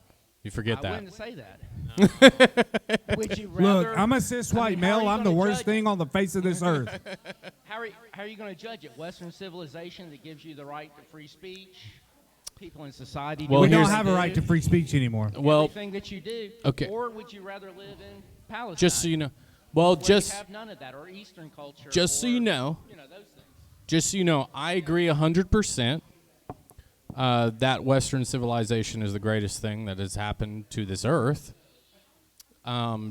You forget I that. wouldn't say that. Would you rather? Look, I'm a cis white how are male. you I'm the gonna worst judge thing on the face of this earth. How are you going to judge it? Western civilization that gives you the right to free speech? People in society. Well, We don't here's- have a right to free speech anymore. Well, everything that you do. Okay. Or would you rather live in Palestine? just so you know. Well, where just you have none of that, or Eastern culture. just so you know, those things. just so you know, I agree 100%. That Western civilization is the greatest thing that has happened to this earth.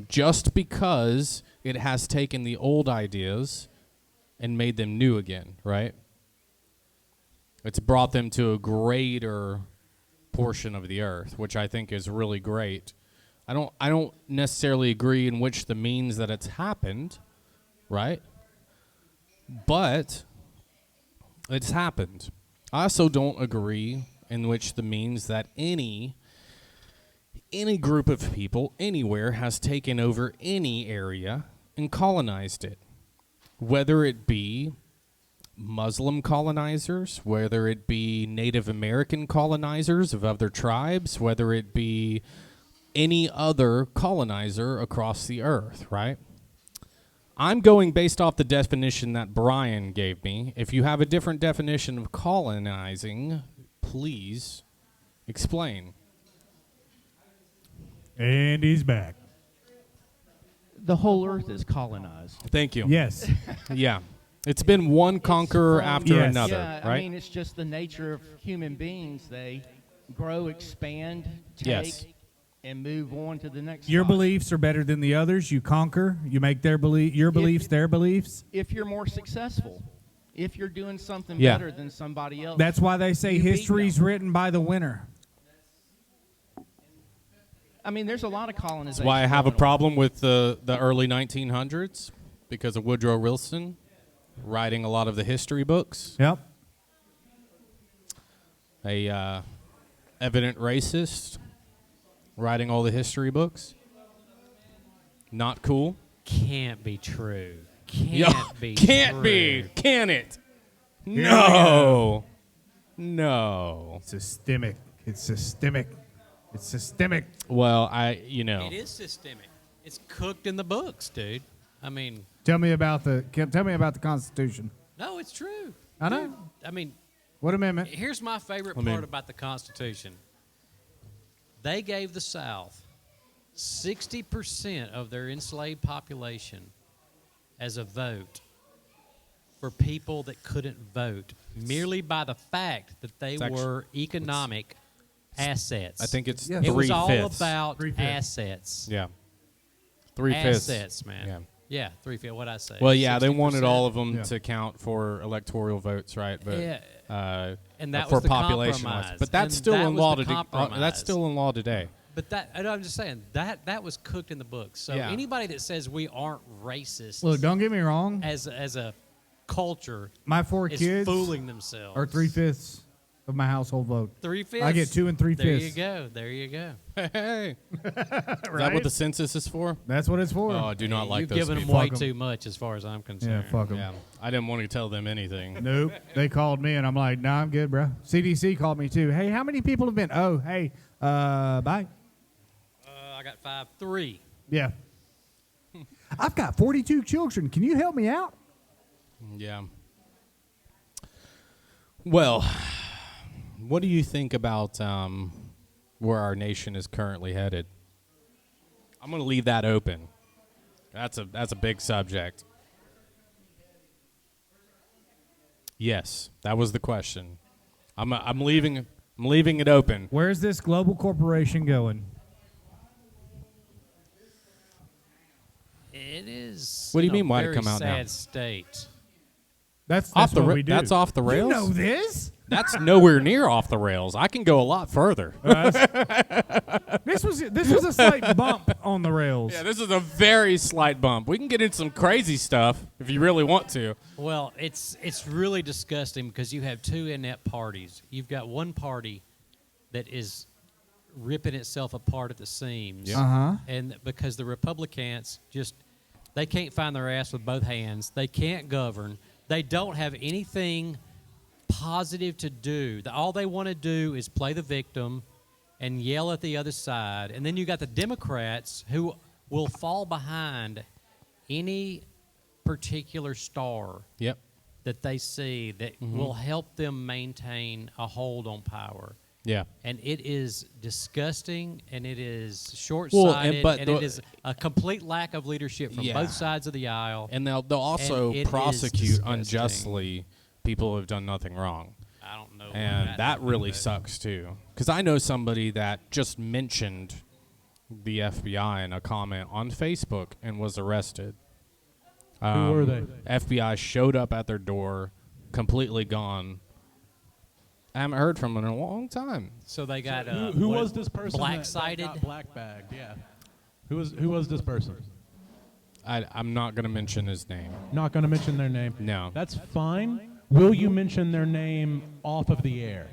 Just because it has taken the old ideas and made them new again, right? It's brought them to a greater portion of the earth, which I think is really great. I don't necessarily agree in which the means that it's happened, right? But it's happened. I also don't agree in which the means that any group of people anywhere has taken over any area and colonized it. Whether it be Muslim colonizers, whether it be Native American colonizers of other tribes, whether it be any other colonizer across the earth, right? I'm going based off the definition that Brian gave me. If you have a different definition of colonizing, please explain. And he's back. The whole earth is colonized. Thank you. Yes. Yeah. It's been one conqueror after Yes. another, Yeah, right? I mean, it's just the nature of human beings. They grow, expand, take, Yes. and move on to the next Your spot. beliefs are better than the others. You conquer. You make your beliefs their beliefs. If you're more successful, if you're doing something Yeah. better than somebody else. That's why they say You beat history's them. written by the winner. I mean, there's a lot of colonization. That's why I have a going on. problem with the early 1900s because of Woodrow Wilson writing a lot of the history books. Yep. A evident racist writing all the history books. Not cool. Can't be true. Yo, Can't be can't true. be. Can it? we No. No. Systemic. It's systemic. It's systemic. Well, It is systemic. It's cooked in the books, dude. I mean, Tell me about the Constitution. no, it's true. I know. Dude, I mean, What amendment? here's my favorite I mean- part about the Constitution. They gave the South 60% of their enslaved population as a vote for people that couldn't vote merely by the fact that they It's actu- were economic assets. I think it's Yes. it was all 3/5. about 3/5. assets. Yeah. 3/5. Assets, man. Yeah. Yeah, 3/5. What'd I say? Well, yeah, they wanted 60%. all of them Yeah. to count for electoral votes, right? But Yeah. And that for was the population wise. compromise. But that's And still that in was law the today. compromise. That's still in law today. But I'm just saying that was cooked in the books. So Yeah. anybody that says we aren't racist Look, don't get me wrong. as a culture My 4 is kids fooling themselves. are 3/5 of my household vote. 3/5. I get 2 and 3/5. There you go. There you go. Hey. Is that what the census is for? That's what it's for. Oh, I do not like You've those given them people. way Fuck 'em. too much, as far as I'm yeah, concerned. fuck them. Yeah. I didn't want to tell them anything. Nope. They called me, and I'm like, nah, I'm good, bro. CDC called me, too. Hey, how many people have been? Oh, hey, bye. I got 5-3. Yeah. I've got 42 children. Can you help me out? Yeah. Well, what do you think about where our nation is currently headed? I'm going to leave that open. That's a big subject. Yes, that was the question. I'm leaving it open. Where's this global corporation going? It is. What do you in a mean, why'd it very come out now? sad state. That's Off the what ra- we do. that's off the rails? You know this? That's nowhere near off the rails. I can go a lot further. This was a slight bump on the rails. Yeah, this is a very slight bump. We can get into some crazy stuff if you really want to. Well, it's really disgusting because you have two inept parties. You've got one party that is ripping itself apart at the seams. Uh-huh. And because the Republicans just They can't find their ass with both hands. They can't govern. They don't have anything positive to do. All they want to do is play the victim and yell at the other side. And then you got the Democrats who will fall behind any particular star Yep. that they see that will help them maintain a hold on power. Yeah. And it is disgusting, and it is Well, short-sighted, but and it is a complete lack of leadership from both sides of the aisle. And they'll also And it is prosecute disgusting. unjustly people who have done nothing wrong. I don't know. And that really sucks, too. Because I know somebody that just mentioned the FBI in a comment on Facebook and was arrested. Who were they? FBI showed up at their door, completely gone. I haven't heard from them in a long time. So they got Who was this person black-sided? that got black bagged? Yeah. Who was this person? I'm not going to mention his name. Not going to mention their name. No. That's fine. Will you mention their name off of the air?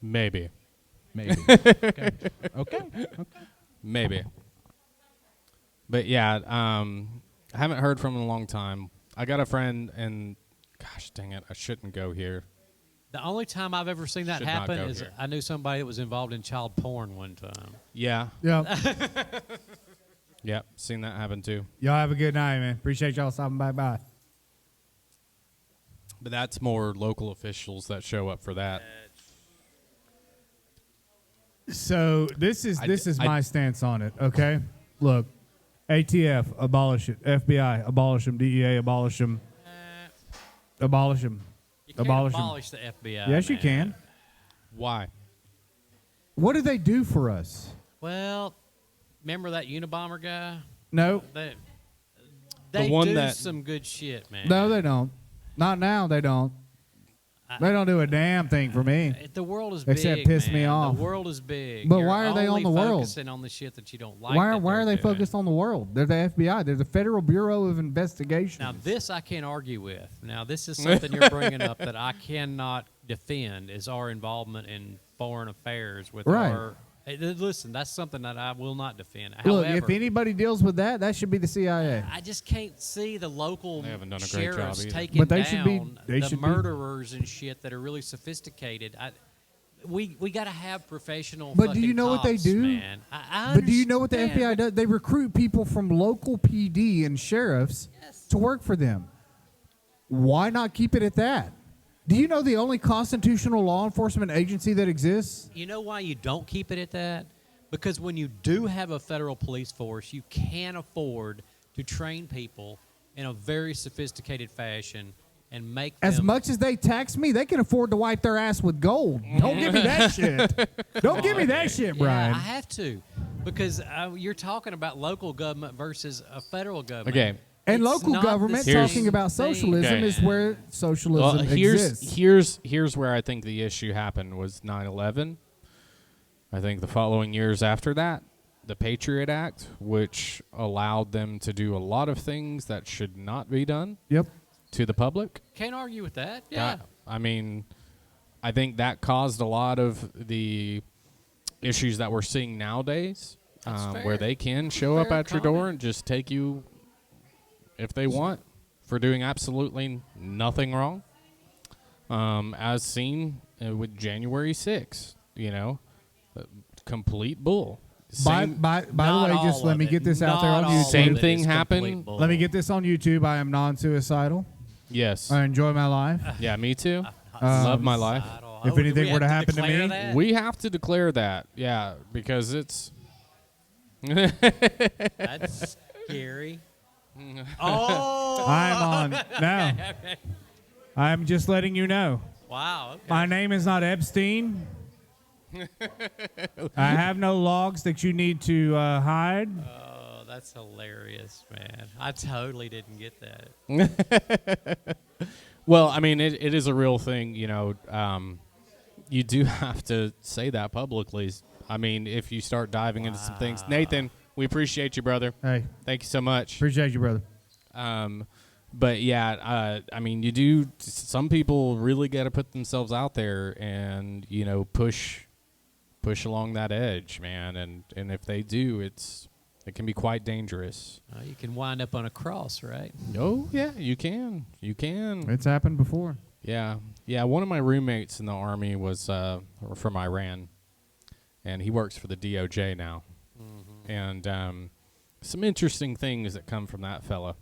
Maybe. Maybe. Okay. Okay. Maybe. But yeah, I haven't heard from him in a long time. I got a friend, and gosh dang it, I shouldn't go here. The only time I've ever seen that Should not happen go is here. I knew somebody that was involved in child porn one time. Yeah. Yep. Yep. Seen that happen too. Y'all have a good night, man. Appreciate y'all stopping by. Bye. But that's more local officials that show up for that. So this is I- my stance on it. Okay, look, ATF abolish it, FBI abolish them, DEA abolish them, abolish them. You can't abolish the FBI. Yes, you man. can. Why? What do they do for us? Well, remember that Unabomber guy? No, They one do that- some good shit, man. no, they don't. Not now. They don't. They don't do a damn thing for me. The world is Except big, piss man. me off. The world is big. But You're why are they on only the world? focusing on the shit that you don't like. Why that are they're they doing. focused on the world? They're the FBI. They're the Federal Bureau of Investigation. Now, this I can't argue with. Now, this is something you're bringing up that I cannot defend is our involvement in foreign affairs with Right. our. Listen, that's something that I will not defend. Look, However, if anybody deals with that, that should be the CIA. I just can't see the local They haven't done a great job sheriffs either. taking But they down should be- they the should be- murderers and shit that are really sophisticated. We got to have professional. But do you fucking know what they cops, do? Man. I But do you know what the understand, FBI does? They recruit people from local PD and sheriffs to work for them. Why not keep it at that? Do you know the only constitutional law enforcement agency that exists? You know why you don't keep it at that? Because when you do have a federal police force, you can afford to train people in a very sophisticated fashion and make As them much as they tax me, they can afford to wipe their ass with gold. Don't give me that shit. Don't give me that shit, Brian. Yeah, I have to, because you're talking about local government versus a federal government. Okay. And It's local not the government same talking about thing, socialism Okay. is where socialism Well, exists. here's where I think the issue happened was 9/11. I think the following years after that, the Patriot Act, which allowed them to do a lot of things that should not be done Yep. to the public. Can't argue with that. Yeah. I mean, I think that caused a lot of the issues that we're seeing nowadays, That's where fair. they can show up Fair at your door comment. and just take you, if they want, for doing absolutely nothing wrong. As seen with January 6th, complete bull. By Same, the Not way, all just let of me it. get this out there Not on all YouTube. of Same it thing is happened. complete bull. Let me get this on YouTube. I am non-suicidal. yes. I enjoy my life. Yeah, me too. Love my life. If do anything we were to have happen to declare me, that? We have to declare that, yeah, because it's That's scary. Oh, I'm on. No. I'm just letting you know. wow. Okay. My name is not Epstein. I have no logs that you need to hide. Oh, that's hilarious, man. I totally didn't get that. well, I mean, it is a real thing, you do have to say that publicly. I mean, if you start diving into some things. Nathan, we appreciate you, brother. Hey, Thank you so much. appreciate you, brother. But yeah, I mean, some people really got to put themselves out there and, push along that edge, man. And if they do, it's It can be quite dangerous. You can wind up on a cross, right? Oh, yeah, you can. You can. It's happened before. Yeah. Yeah, one of my roommates in the Army was from Iran, and he works for the DOJ now. Mm-hmm. And some interesting things that come from that fella.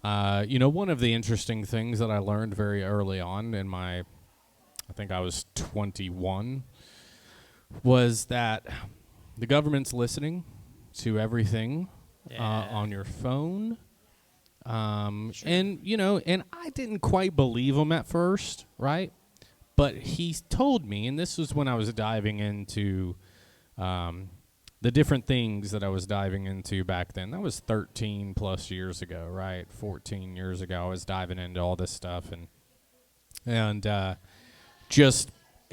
One of the interesting things that I learned very early on in I think I was 21, was that the government's listening to everything on your phone. Sure. And I didn't quite believe him at first, right? But he told me, and this was when I was diving into the different things that I was diving into back then. That was 13 plus years ago, right? 14 years ago, I was diving into all this stuff, and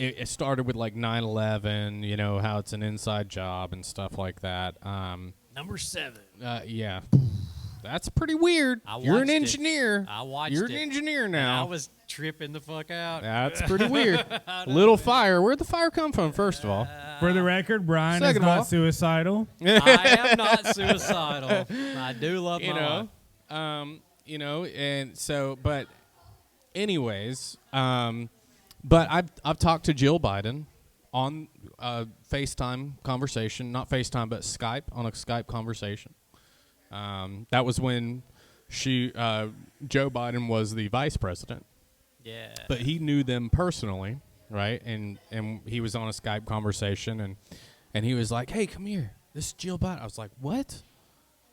it started with like 9/11, how it's an inside job and stuff like that. Number 7. Yeah. That's pretty weird. You're an engineer. I watched You're it. an engineer now. I was tripping the fuck out. That's pretty weird. Little fire. Where'd the fire come from, first of all? For the record, Brian Second is of all- not suicidal. I am not suicidal. I do love my life. And so, but anyways, but I've talked to Jill Biden on FaceTime conversation, not FaceTime, but Skype, on a Skype conversation. That was when Joe Biden was the vice president. Yeah. But he knew them personally, right? And he was on a Skype conversation, and he was like, "Hey, come here. This is Jill Biden." I was like, "What?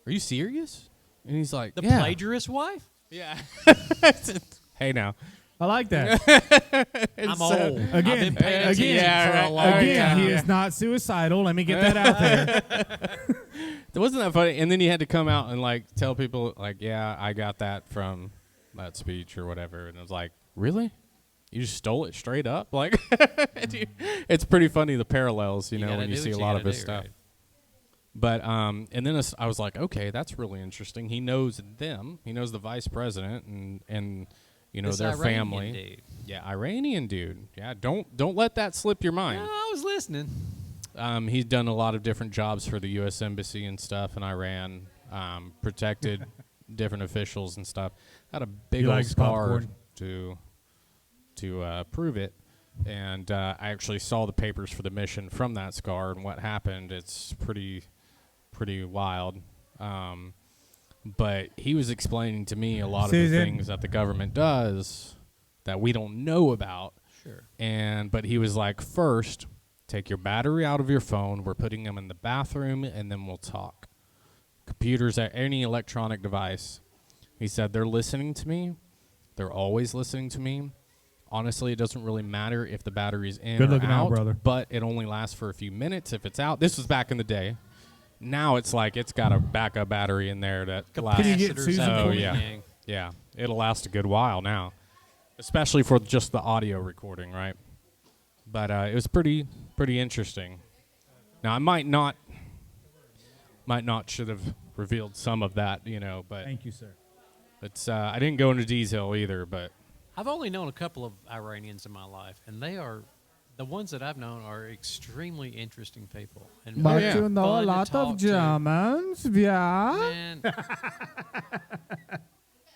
Are you serious?" And he's like, The "Yeah." plagiarist wife? Yeah. Hey, now. I like that. I'm old. Again, I've been paying attention yeah, for a right. long Again, time. he is not suicidal. Let me get that out there. It wasn't that funny. And then you had to come out and like tell people like, "Yeah, I got that from that speech or whatever." And I was like, "Really? You just stole it straight up?" Like, it's pretty funny, the parallels, gotta when you do see a what lot you of gotta his do, stuff. right? But and then I was like, okay, that's really interesting. He knows them. He knows the vice president and This their Iranian family. dude. Yeah, Iranian dude. Yeah, don't let that slip your mind. No, I was listening. He's done a lot of different jobs for the U.S. Embassy and stuff in Iran, protected different officials and stuff. Had a big He old likes scar popcorn. to prove it. And I actually saw the papers for the mission from that scar and what happened. It's pretty wild. But he was explaining to me a lot of the Susan. things that the government does that we don't know about. Sure. But he was like, first, take your battery out of your phone. We're putting them in the bathroom, and then we'll talk. Computers, any electronic device. He said, they're listening to me. They're always listening to me. Honestly, it doesn't really matter if the battery's in Good or looking out, out, brother. but it only lasts for a few minutes if it's out. This was back in the day. Now it's like it's got a backup battery in there that lasts. Can you get Capacitors Susan and Oh, for me? yeah. everything. Yeah, it'll last a good while now, especially for just the audio recording, right? But it was pretty interesting. Now I might not should have revealed some of that, but Thank you, sir. it's I didn't go into detail either, but I've only known a couple of Iranians in my life, and they are the ones that I've known are extremely interesting people. And But very you know a fun to lot talk of to. Germans, yeah. Man,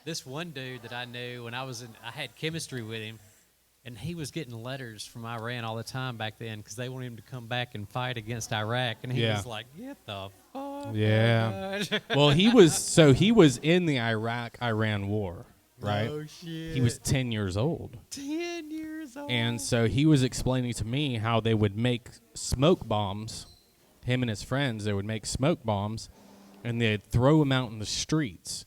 this one dude that I knew when I had chemistry with him, and he was getting letters from Iran all the time back then because they wanted him to come back and fight against Iraq, and he Yeah. was like, "Get the fuck Yeah. out." well, he was in the Iraq-Iran war, right? Oh shit! He was 10 years old. 10 years old. And so he was explaining to me how they would make smoke bombs. Him and his friends, they would make smoke bombs, and they'd throw them out in the streets.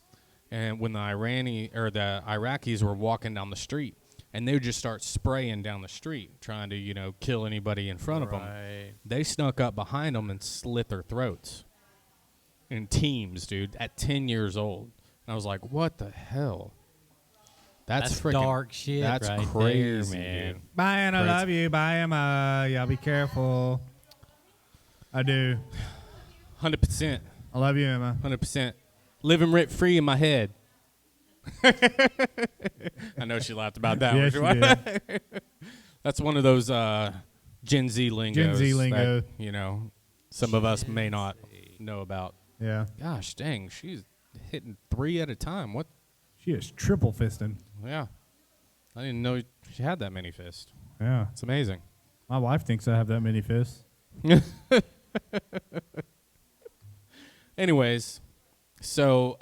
And when the Iraqis were walking down the street, and they would just start spraying down the street, trying to, kill anybody in front of them. Right. They snuck up behind them and slit their throats in teams, dude, at 10 years old. And I was like, what the hell? That's freaking dark shit. That's right crazy, there, man. dude. Bye, and I Crazy. love you. Bye, Emma. Yeah, be careful. I do. 100%. I love you, Emma. 100%. Living rent free in my head. I know she laughed about that Yes, one. she did. That's one of those Gen Z lingos. Gen Z lingo. That, some of us may not know about. Yeah. Gosh, dang, she's hitting 3 at a time. What? She is triple fisting. Yeah. I didn't know she had that many fists. Yeah. It's amazing. My wife thinks I have that many fists. Anyways, so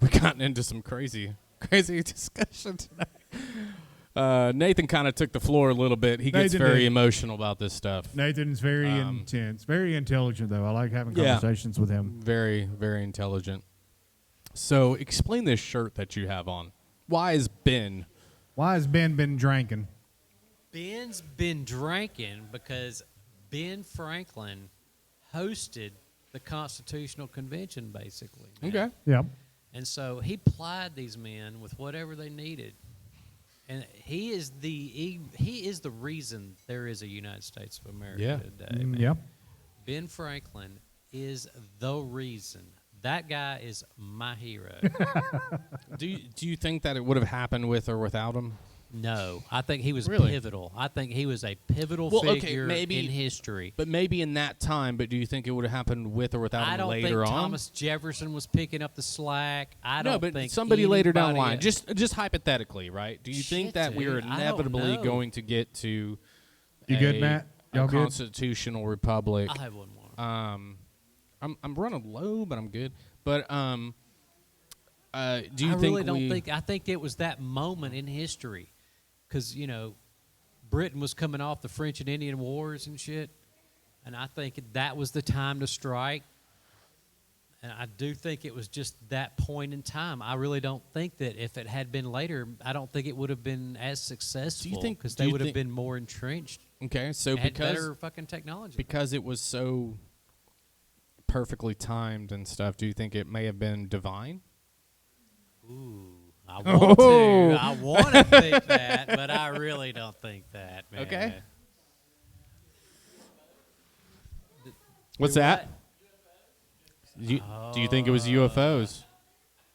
we've gotten into some crazy discussion tonight. Nathan kind of took the floor a little bit. He gets Nathan very did. emotional about this stuff. Nathan's very intense, very intelligent, though. I like having Yeah. conversations with him. Very, very intelligent. So explain this shirt that you have on. Why has Ben? Why has Ben been drinking? Ben's been drinking because Ben Franklin hosted the Constitutional Convention, basically. man. Okay. Yep. And so he plied these men with whatever they needed. And he is the reason there is a United States of America today. Man. Yep. Ben Franklin is the reason. That guy is my hero. Do you think that it would have happened with or without him? No, I think he was Really? pivotal. I think he was a pivotal Well, okay, figure maybe- in history. But maybe in that time. But do you think it would have happened with or without I him don't later think on? Thomas Jefferson was picking up the slack. I No, don't but think somebody later down the anybody line, just hypothetically, right? Do you think Shit, that we're dude, I don't inevitably know. going to get to You good, Matt? a Y'all good? constitutional republic? I'll have one more. I'm running low, but I'm good. But do you I think really don't think. I think it was that moment in history, because Britain was coming off the French and Indian Wars and shit, and I think that was the time to strike. And I do think it was just that point in time. I really don't think that if it had been later, I don't think it would have been as successful. think- Because do they you would have think- been more entrenched. Okay, so Had because better fucking technology. because it was so perfectly timed and stuff, do you think it may have been divine? Ooh, I want to. I want to think that, but I really don't think that, man. Okay. What's Do that? what? Do you think it was UFOs?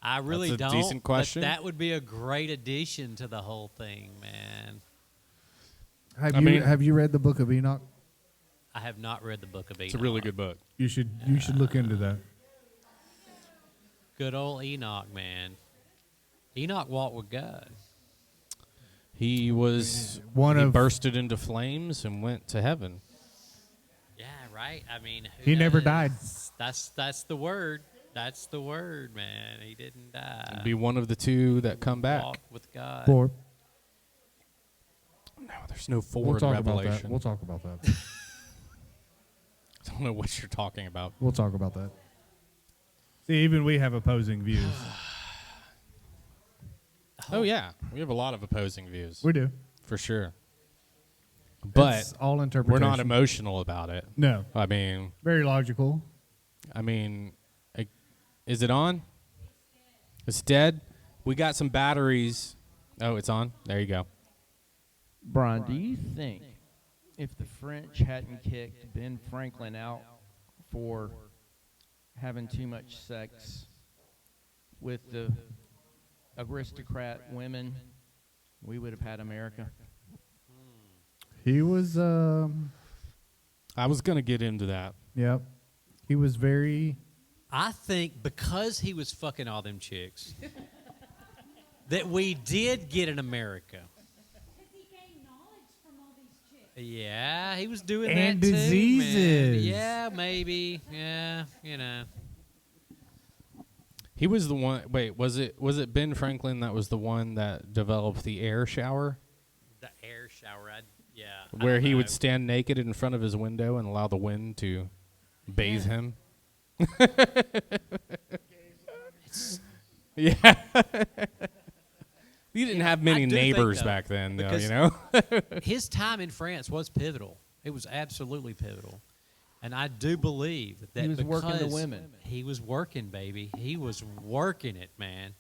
I really That's a don't. decent question. But that would be a great addition to the whole thing, man. Have you read the Book of Enoch? I have not read the Book of Enoch. It's a really good book. You should look into that. Good old Enoch, man. Enoch walked with God. He was One he of- bursted into flames and went to heaven. Yeah, right. I mean, who He never knows? died. That's the word. That's the word, man. He didn't die. Be one of the two that come back. Walk with God. Four. No, there's no We'll forward talk about that. revelation. We'll talk about that. I don't know what you're talking about. We'll talk about that. See, even we have opposing views. Oh yeah, we have a lot of opposing views We do. for sure. But It's all we're interpretation. not emotional about it. No. I mean, Very logical. is it on? It's dead. We got some batteries. Oh, it's on. There you go. Brian, do you think if the French hadn't kicked Ben Franklin out for having too much sex with the aristocrat women, we would have had America? He was, I was gonna get into that. yep. He was very, I think because he was fucking all them chicks, that we did get an America. Because he gained knowledge from all these chicks. Yeah, he was doing And that too, diseases. man. Yeah, maybe. Yeah, He was the one. Wait, was it Ben Franklin that was the one that developed the air shower, The air shower. I where don't he know. would stand naked in front of his window and allow the wind to bathe him? Yeah. You didn't have many I do think, neighbors though, back then, though. because- You know. His time in France was pivotal. It was absolutely pivotal. And I do believe that He was working the because women. He was working, baby. He was working it, man.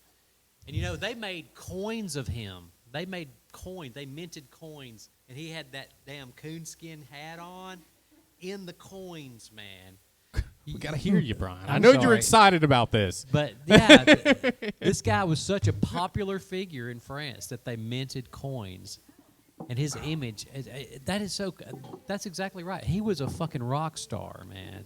And they made coins of him. They made coins. They minted coins. And he had that damn coonskin hat on in the coins, man. We gotta hear you, Brian. I I'm know you're sorry. excited about this. But yeah, this guy was such a popular figure in France that they minted coins, and his image—that's exactly right. He was a fucking rock star, man.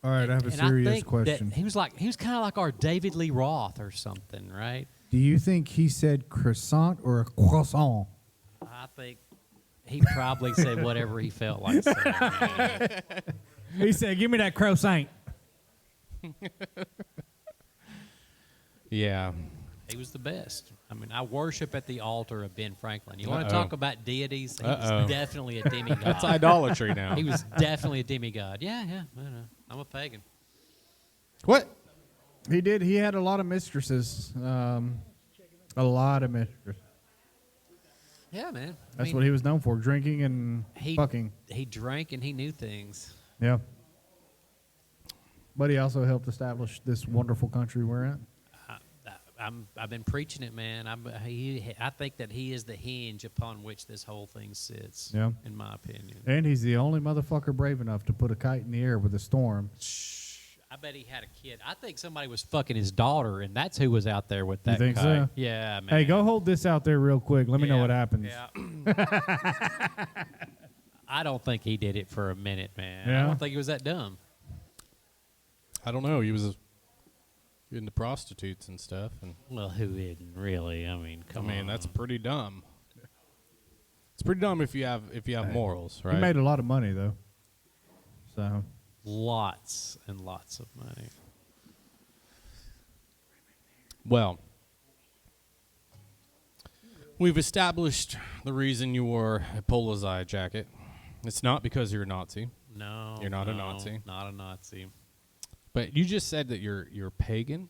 All right, I have a And serious I think question. That he was kind of like our David Lee Roth or something, right? Do you think he said croissant or a croissant? I think he probably said whatever he felt like saying. Man. He said, "Give me that croissant." Yeah. He was the best. I mean, I worship at the altar of Ben Franklin. You want to Uh-oh. talk about deities? He Uh-oh. was definitely a demigod. That's idolatry now. He was definitely a demigod. Yeah, I know. I'm a pagan. What? He did. He had a lot of mistresses. A lot of mistresses. Yeah, man. That's what he was known for, drinking and fucking. He drank and he knew things. Yeah. But he also helped establish this wonderful country we're in. I've been preaching it, man. I think that he is the hinge upon which this whole thing sits. Yeah. In my opinion. And he's the only motherfucker brave enough to put a kite in the air with a storm. I bet he had a kid. I think somebody was fucking his daughter, and that's who was out there with that. You think kite. so? Yeah, man. Hey, go hold this out there real quick. Let me know what happens. Yeah. I don't think he did it for a minute, man. Yeah? I don't think he was that dumb. I don't know. He was into prostitutes and stuff, and Well, who isn't really? I mean, come on. that's pretty dumb. It's pretty dumb if you have morals, right? He made a lot of money, though. So, lots and lots of money. Well, we've established the reason you wore a Polizei jacket. It's not because you're a Nazi, No, You're not a Nazi. Not a Nazi. but you just said that you're pagan.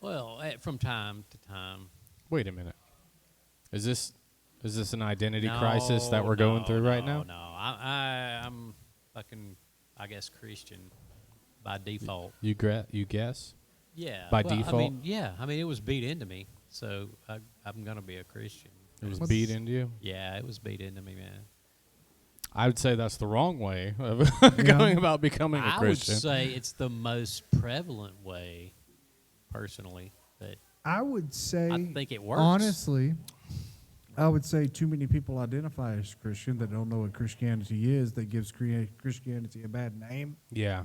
Well, from time to time. Wait a minute. Is this an identity crisis that we're going through right now? No, I'm fucking, I guess, Christian by default. You guess? Yeah. By well, default? I mean, it was beat into me, so I'm gonna be a Christian. It was beat into you? Yeah, it was beat into me, man. I would say that's the wrong way of going about becoming a Christian. I would say it's the most prevalent way, personally. But I would say, I think it works. honestly, I would say too many people identify as Christian that don't know what Christianity is, that gives Christianity a bad name. Yeah.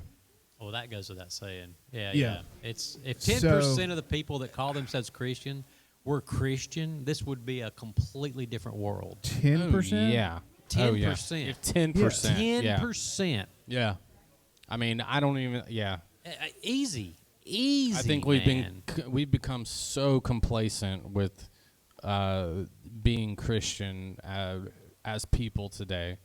Well, that goes without saying. Yeah, Yeah. yeah. It's if 10% of the people that call themselves Christian were Christian, this would be a completely different world. 10%? Yeah. 10%. If 10%. 10%. Yeah. I mean, I don't even. Yeah. Easy. I think we've become so complacent with being Christian as people today.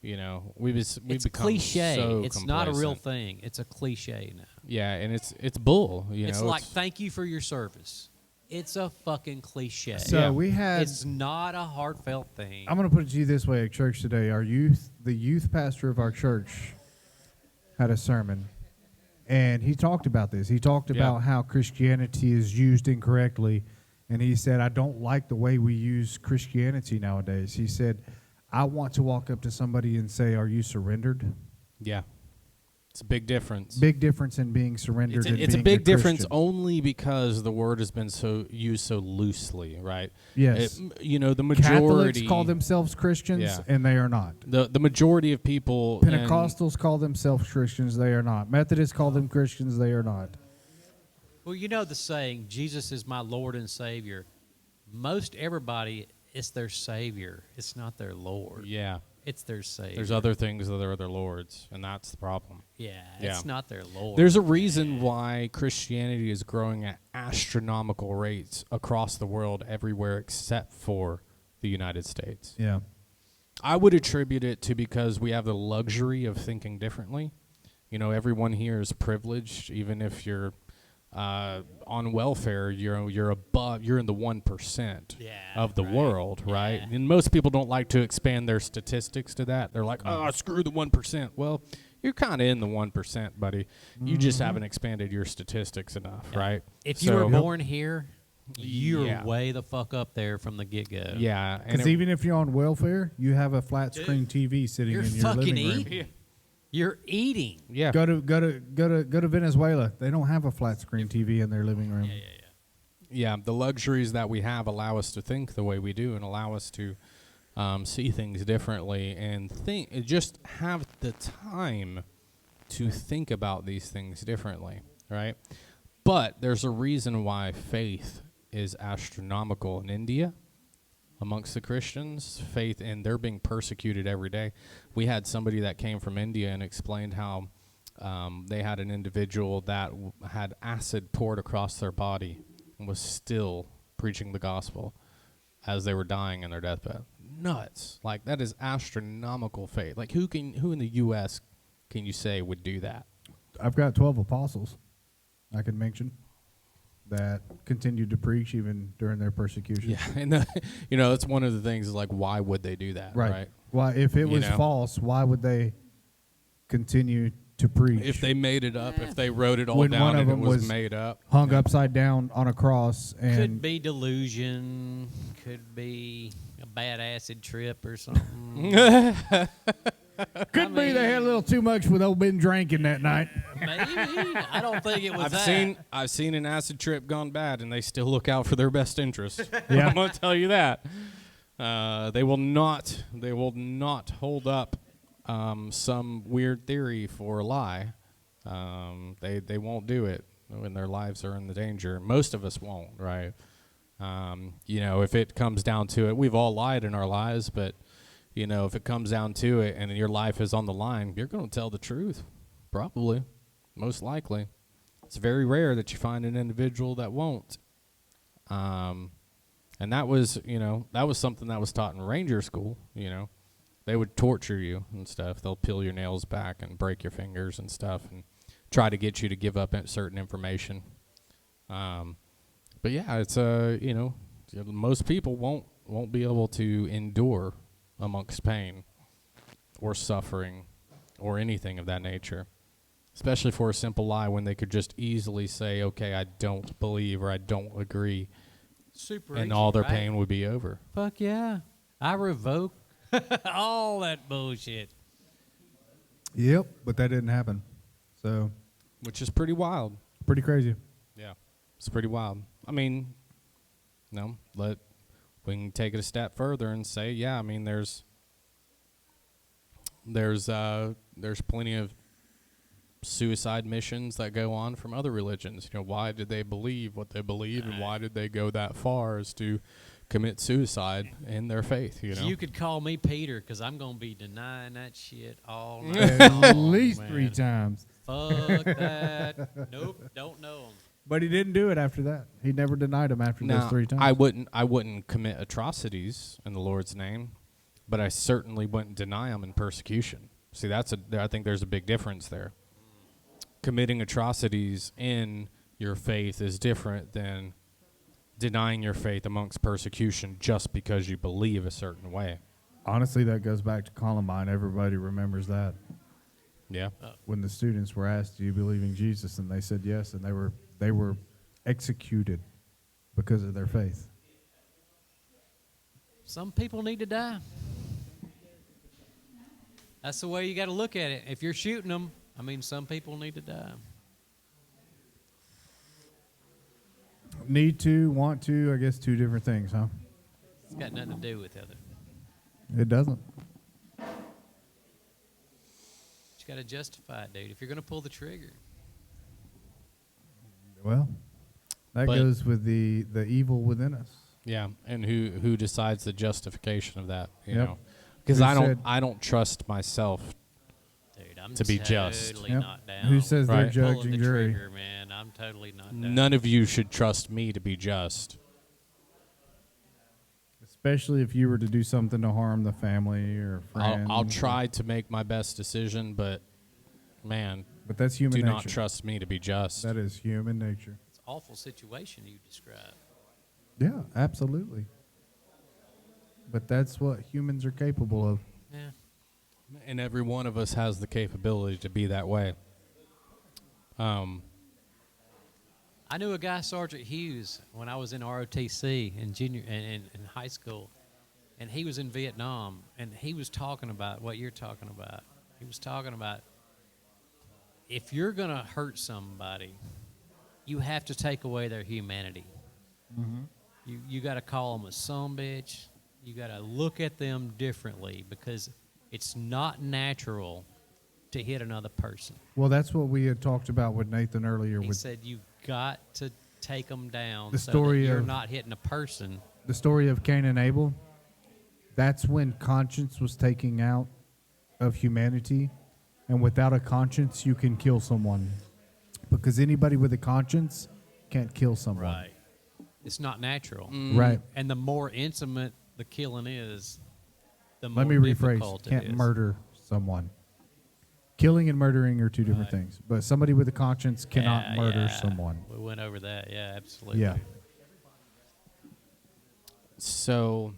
You know, It's become cliche. so It's not a real complacent. thing. It's a cliche now. Yeah, and it's bull. You It's know, like thank you for your service. It's a fucking cliche. So Yeah. we had. It's not a heartfelt thing. I'm going to put it to you this way at church today. The youth pastor of our church, had a sermon, and he talked about this. He talked about how Christianity is used incorrectly, and he said, I don't like the way we use Christianity nowadays. He said, I want to walk up to somebody and say, are you surrendered? Yeah, it's a big difference. Big difference in being surrendered and It's a being big difference Christian. only because the word has been used so loosely, right? Yes. The majority Catholics call themselves Christians, Yeah. and they are not. the majority of people Pentecostals call themselves Christians, they are not. Methodists call them Christians, they are not. Well, you know the saying, Jesus is my Lord and Savior. Most everybody, it's their Savior. It's not their Lord. Yeah, It's their Savior. there's other things that are their lords, and that's the problem. Yeah, Yeah. it's not their Lord. There's a reason why Christianity is growing at astronomical rates across the world, everywhere except for the United States. Yeah. I would attribute it to because we have the luxury of thinking differently. You know, everyone here is privileged, even if you're on welfare. You're above. You're in the 1% of the world, right? Yeah. And most people don't like to expand their statistics to that. They're like, "Oh, screw the 1%." Well, you're kind of in the 1%, buddy. You just haven't expanded your statistics enough, right? If you were born here, you're Yeah. way the fuck up there from the get-go. Yeah, and Because even if you're on welfare, you have a flat screen TV sitting You're in your fucking living room. eating. You're eating. yeah, Go to Venezuela. They don't have a flat screen TV in their living room. yeah, the luxuries that we have allow us to think the way we do and allow us to see things differently and just have the time to think about these things differently, right? But there's a reason why faith is astronomical in India amongst the Christians. Faith, and they're being persecuted every day. We had somebody that came from India and explained how they had an individual that had acid poured across their body and was still preaching the gospel as they were dying in their deathbed. Nuts. Like, that is astronomical faith. Like, who in the U.S. can you say would do that? I've got 12 apostles I could mention that continued to preach even during their persecution. Yeah, and that's one of the things is, like, why would they do that, right? Why, if it was know? false, why would they continue to preach? If they made it up, if they wrote it all When down one of and it them was was made up. hung upside down on a cross, and Could be delusion. Could be a bad acid trip or something. could be they had a little too much with old Ben drinking that night. Maybe. I don't think it was I've seen an acid trip gone bad, and they still look out for their best interest. Yeah. I'm gonna tell you that. They will not hold up some weird theory for a lie. They won't do it when their lives are in the danger. Most of us won't, right? If it comes down to it, we've all lied in our lives, but if it comes down to it and your life is on the line, you're going to tell the truth, probably, most likely. It's very rare that you find an individual that won't. And that was something that was taught in Ranger School. They would torture you and stuff. They'll peel your nails back and break your fingers and stuff, and try to get you to give up certain information. But yeah, it's most people won't be able to endure amongst pain or suffering or anything of that nature, especially for a simple lie when they could just easily say, okay, I don't believe or I don't agree, Super and easy, all their right? pain would be over. Fuck yeah. I revoke all that bullshit. Yep, but that didn't happen. So, Which is pretty wild. pretty crazy. Yeah, it's pretty wild. I mean, we can take it a step further and say, yeah, I mean, there's plenty of suicide missions that go on from other religions. Why did they believe what they believe, and why did they go that far as to commit suicide in their faith? You could call me Peter, because I'm going to be denying that shit all night At long, least man. 3 times. Fuck that. Nope, don't know him. But he didn't do it after that. He never denied him after Now, those 3 times. I wouldn't commit atrocities in the Lord's name, but I certainly wouldn't deny them in persecution. See, I think there's a big difference there. Committing atrocities in your faith is different than denying your faith amongst persecution just because you believe a certain way. Honestly, that goes back to Columbine. Everybody remembers that. Yeah. When the students were asked, do you believe in Jesus? And they said yes, and they were executed because of their faith. Some people need to die. That's the way you got to look at it. If you're shooting them, some people need to die. Need to, want to, I guess 2 different things, huh? It's got nothing to do with the other. It doesn't. You got to justify it, dude. If you're going to pull the trigger. Well, that But- goes with the evil within us. Yeah, and who decides the justification of that? You Yep. know, because Who I said- don't trust myself. Dude, I'm To be just. totally Yep. not down. Who says they're Right. judge Pulling and the jury? trigger, man. I'm totally not down. None of you should trust me to be just. Especially if you were to do something to harm the family or friends. I'll try to make my best decision, but man, But that's human do nature. not trust me to be just. That is human nature. It's an awful situation you describe. Yeah, absolutely. But that's what humans are capable of. Yeah. And every one of us has the capability to be that way. I knew a guy, Sergeant Hughes, when I was in ROTC in junior in high school, and he was in Vietnam, and he was talking about what you're talking about. He was talking about if you're going to hurt somebody, you have to take away their humanity. Mm-hmm. You got to call them a sumbitch. You got to look at them differently because it's not natural to hit another person. Well, that's what we had talked about with Nathan earlier. He With said you've got to take them down The so story that you're of- not hitting a person. the story of Cain and Abel, that's when conscience was taken out of humanity. And without a conscience, you can kill someone. Because anybody with a conscience can't kill someone. It's not natural. Right. And the more intimate the killing is, the more Let me rephrase. difficult it Can't is. murder someone. Killing and murdering are two different things. But somebody with a conscience cannot murder someone. We went over that. Yeah, absolutely. Yeah. So,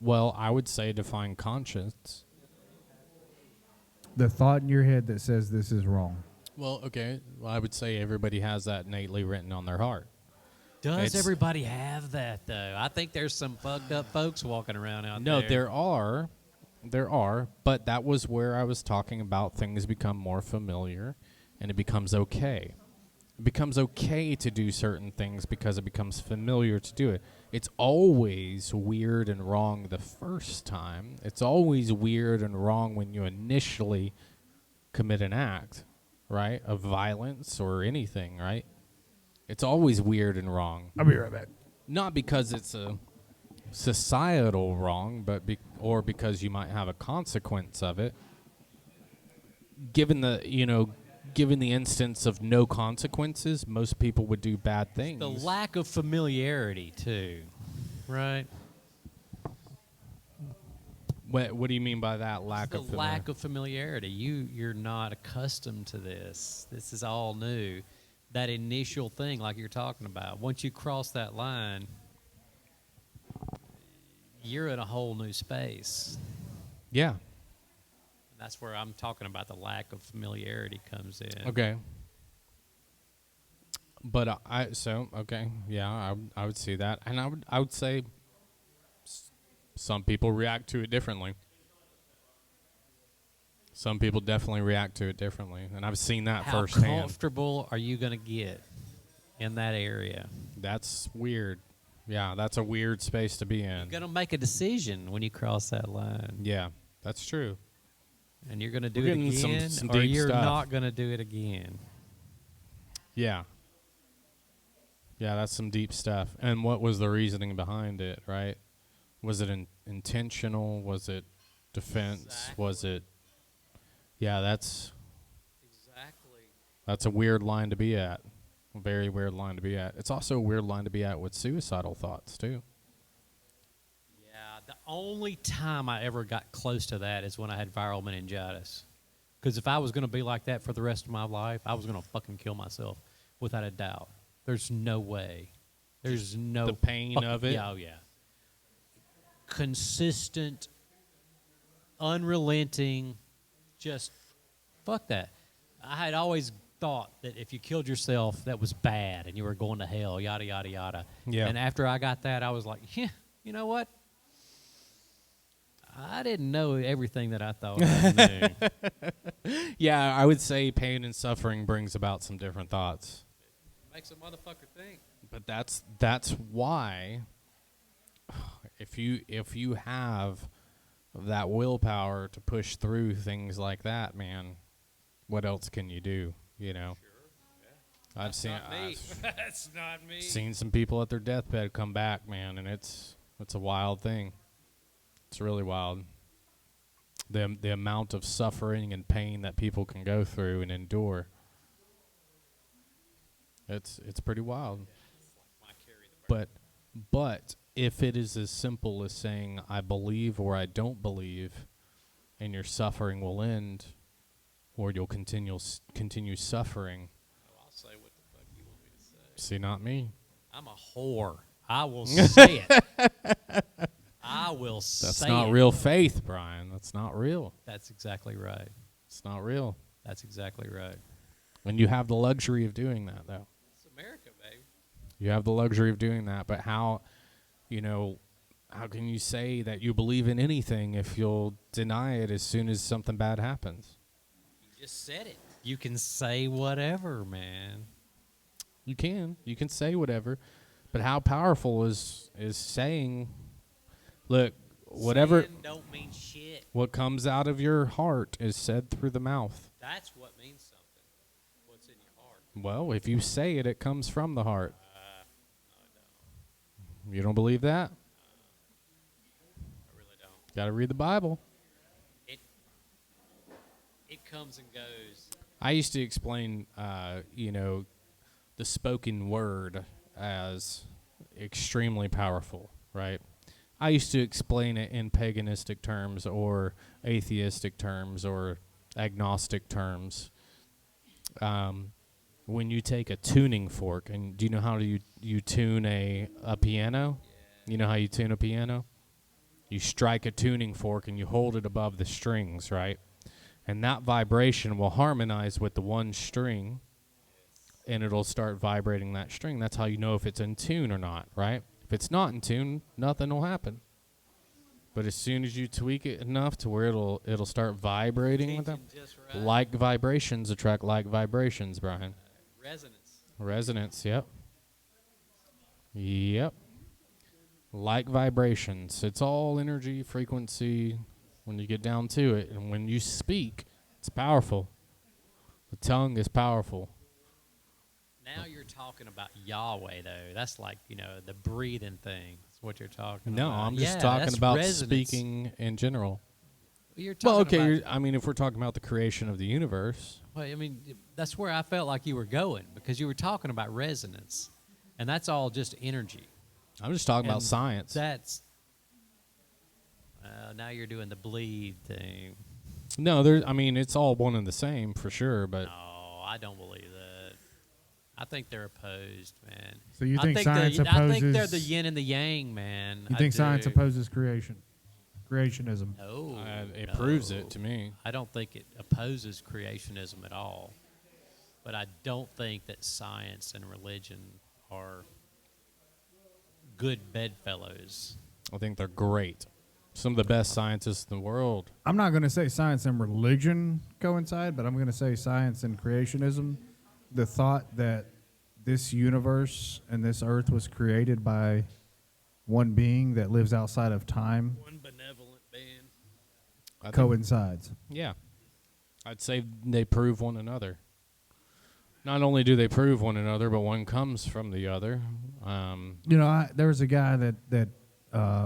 well, I would say define conscience. The thought in your head that says this is wrong. Well, okay. Well, I would say everybody has that innately written on their heart. Does It's- everybody have that, though? I think there's some fucked up folks walking around out No, there. there are, but that was where I was talking about things become more familiar and it becomes okay. It becomes okay to do certain things because it becomes familiar to do it. It's always weird and wrong the first time. It's always weird and wrong when you initially commit an act, right, of violence or anything, right? It's always weird and wrong. I'll be right back. Not because it's a societal wrong, but or because you might have a consequence of it. Given the instance of no consequences, most people would do bad things. The lack of familiarity, too. Right? What do you mean by that lack The of lack of familiarity. You're not accustomed to this. This is all new. That initial thing, like you're talking about, once you cross that line, you're in a whole new space. Yeah. That's where I'm talking about the lack of familiarity comes in. Okay. But I would see that, and I would say some people react to it differently. Some people definitely react to it differently, and I've seen that How firsthand. comfortable are you going to get in that area? That's weird. Yeah, that's a weird space to be in. You're going to make a decision when you cross that line. Yeah, that's true. And you're going to do We're it getting again, some or deep you're stuff. not going to do it again. Yeah. Yeah, that's some deep stuff. And what was the reasoning behind it, right? Was it intentional? Was it defense? Exactly. Was it... Yeah, that's Exactly. a weird line to be at. A very weird line to be at. It's also a weird line to be at with suicidal thoughts, too. Yeah, the only time I ever got close to that is when I had viral meningitis. Because if I was going to be like that for the rest of my life, I was going to fucking kill myself without a doubt. There's no way. There's no... The pain of it? Yeah, oh yeah. Consistent, unrelenting, just fuck that. I had always thought that if you killed yourself, that was bad and you were going to hell, yada, yada, yada. Yeah. And after I got that, I was like, yeah, you know what? I didn't know everything that I thought I knew. Yeah, I would say pain and suffering brings about some different thoughts. Makes a motherfucker think. But that's why if you have that willpower to push through things like that, man, what else can you do? You know. Sure. Yeah. That's not me. Seen some people at their deathbed come back, man, and it's a wild thing. It's really wild. The amount of suffering and pain that people can go through and endure. It's pretty wild. But if it is as simple as saying I believe or I don't believe, and your suffering will end, or you'll continue suffering. Oh, I'll say what the fuck you want me to say. See, not me. I'm a whore. I will say it. I will say it. That's not real faith, Brian. That's not real. That's exactly right. It's not real. That's exactly right. And you have the luxury of doing that, though. It's America, baby. You have the luxury of doing that. But how can you say that you believe in anything if you'll deny it as soon as something bad happens? You just said it. You can say whatever, man. You can say whatever. But how powerful is saying, look, whatever Sin don't mean shit. what comes out of your heart is said through the mouth. That's what means something. What's in your heart. Well, if you say it, it comes from the heart. No, I don't. You don't believe that? I really don't. Got to read the Bible. It comes and goes. I used to explain, the spoken word as extremely powerful, right? I used to explain it in paganistic terms or atheistic terms or agnostic terms. When you take a tuning fork, and do you know how you tune a piano? Yeah. You know how you tune a piano? You strike a tuning fork and you hold it above the strings, right? And that vibration will harmonize with the one string, and it'll start vibrating that string. That's how you know if it's in tune or not, right? If it's not in tune, nothing will happen. But as soon as you tweak it enough to where it'll start vibrating with them, Just right. like vibrations attract like vibrations, Brian. Resonance. Resonance, yep. Yep. Like vibrations. It's all energy, frequency, when you get down to it. And when you speak, it's powerful. The tongue is powerful. Now you're talking about Yahweh, though. That's like, the breathing thing. That's what you're talking No, about. I'm just Yeah, talking that's about resonance. speaking in general. You're talking Well, okay, about, if we're talking about the creation of the universe. well, that's where I felt like you were going, because you were talking about resonance. And that's all just energy. I'm just talking about And science. That's now you're doing the bleed thing. No, it's all one and the same for sure, but No, I don't believe that. I think they're opposed, man. So you I think science opposes? I think they're the yin and the yang, man. You I think science do. opposes creationism? No, it proves no. it to me. I don't think it opposes creationism at all. But I don't think that science and religion are good bedfellows. I think they're great. Some of the best scientists in the world. I'm not going to say science and religion coincide, but I'm going to say science and creationism. The thought that this universe and this earth was created by one being that lives outside of time One benevolent being. I think- coincides. Yeah. I'd say they prove one another. Not only do they prove one another, but one comes from the other. There was a guy that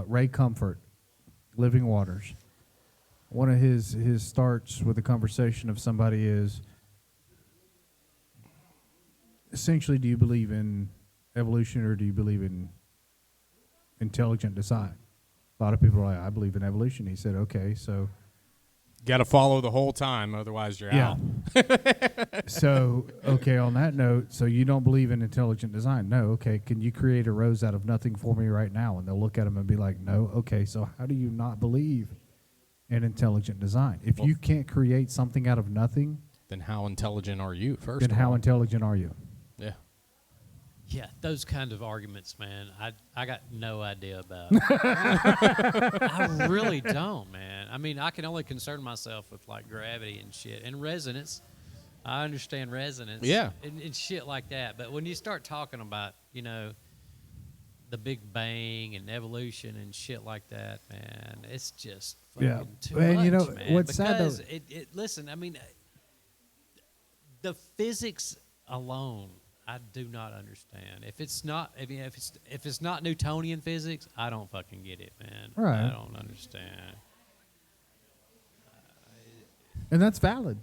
Ray Comfort, Living Waters. One of his starts with a conversation of somebody is, essentially, do you believe in evolution or do you believe in intelligent design? A lot of people are like, I believe in evolution. He said, okay, so. Got to follow the whole time, otherwise you're out. So, okay, on that note, so you don't believe in intelligent design? No, okay, can you create a rose out of nothing for me right now? And they'll look at him and be like, no, okay, so how do you not believe in intelligent design? If you can't create something out of nothing, Then how intelligent are you, first then of how all? intelligent are you? Yeah. Yeah, those kind of arguments, man, I got no idea about. I really don't, man. I can only concern myself with, like, gravity and shit. And resonance. I understand resonance. Yeah. And shit like that. But when you start talking about, the Big Bang and evolution and shit like that, man, it's just fucking too And much, man. what's sad though- Because listen, the physics alone, I do not understand. If it's not, if it's not Newtonian physics, I don't fucking get it, man. Right. I don't understand. And that's valid.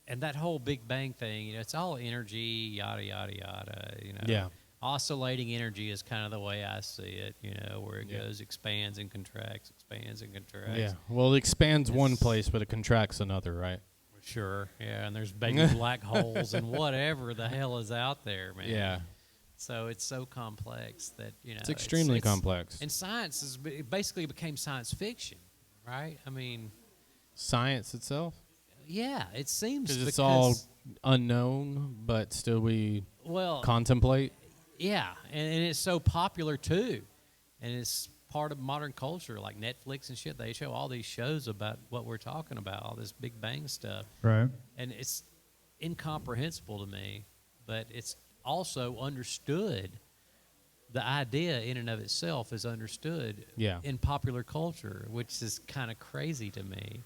And that whole Big Bang thing, it's all energy, yada yada yada. Yeah. Oscillating energy is kind of the way I see it. Where it Yeah. goes, expands and contracts, expands and contracts. Yeah. Well, it expands one It's- place, but it contracts another, right? Sure, yeah, and there's baby black holes and whatever the hell is out there, man. Yeah. So it's so complex that It's extremely complex. And science it basically became science fiction, right? Science itself? Yeah, it seems Because it's all unknown, but still we contemplate. Yeah, and it's so popular too, and it's part of modern culture, like Netflix and shit. They show all these shows about what we're talking about, all this Big Bang stuff. Right. And it's incomprehensible to me, but it's also understood the idea in and of itself is understood Yeah. in popular culture, which is kind of crazy to me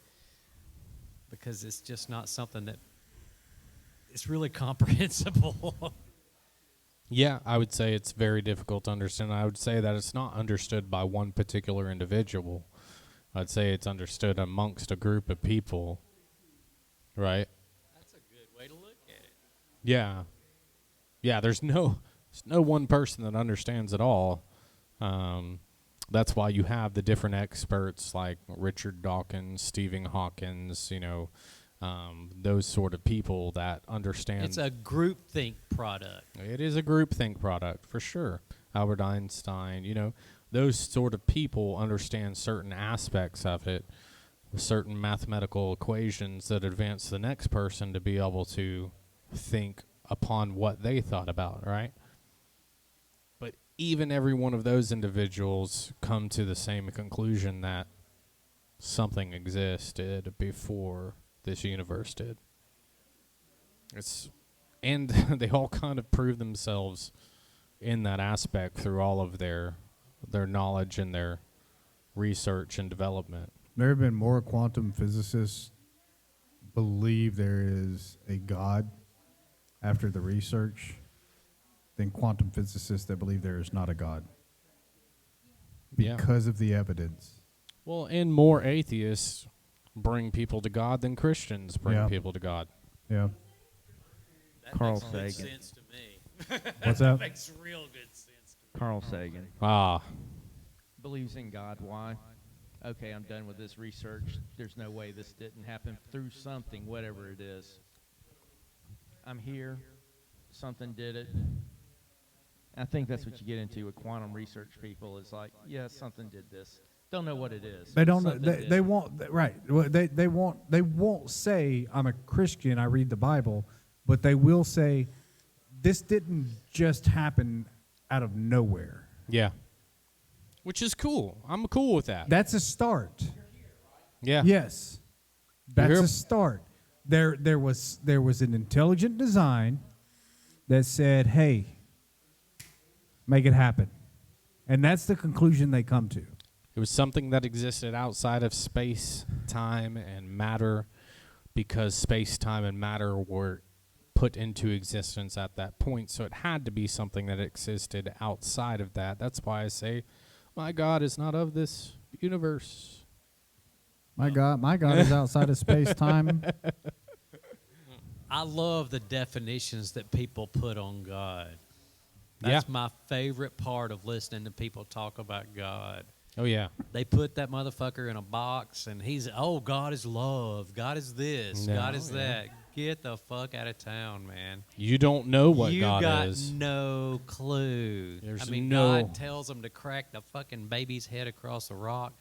because it's just not something that it's really comprehensible. Yeah, I would say it's very difficult to understand. I would say that it's not understood by one particular individual. I'd say it's understood amongst a group of people, right? That's a good way to look at it. Yeah. Yeah, there's no one person that understands it all. That's why you have the different experts like Richard Dawkins, Stephen Hawkins, those sort of people that understand. It's a groupthink product. It is a groupthink product, for sure. Albert Einstein, those sort of people understand certain aspects of it, certain mathematical equations that advance the next person to be able to think upon what they thought about, right? But even every one of those individuals come to the same conclusion that something existed before this universe did. And they all kind of prove themselves in that aspect through all of their knowledge and their research and development. There have been more quantum physicists believe there is a God after the research than quantum physicists that believe there is not a God because of the evidence. Well, and more atheists bring people to God than Christians bring people to God. Yeah. That Carl makes good Sagan. sense to me. What's that? Makes real good sense to me. Carl Sagan Ah, believes in God. Why? Okay, I'm done with this research. There's no way this didn't happen through something, whatever it is. I'm here. Something did it. I think that's what you get into with quantum research people. Is like, yeah, something did this. Don't know what it is. They don't know. Something did. They won't. Right. Well, they won't say I'm a Christian. I read the Bible, but they will say this didn't just happen out of nowhere. yeah. Which is cool. I'm cool with that. That's a start. Yeah. Yes, You're that's here. a start. There was an intelligent design that said, "Hey, make it happen," and that's the conclusion they come to. It was something that existed outside of space, time, and matter because space, time, and matter were put into existence at that point. So it had to be something that existed outside of that. That's why I say, my God is not of this universe. My God is outside of space time. I love the definitions that people put on God. That's my favorite part of listening to people talk about God. Oh, yeah. They put that motherfucker in a box, and God is love. God is this. No, God is that. Get the fuck out of town, man. You don't know what you God got is. no clue. There's I mean, no- God tells them to crack the fucking baby's head across a rock.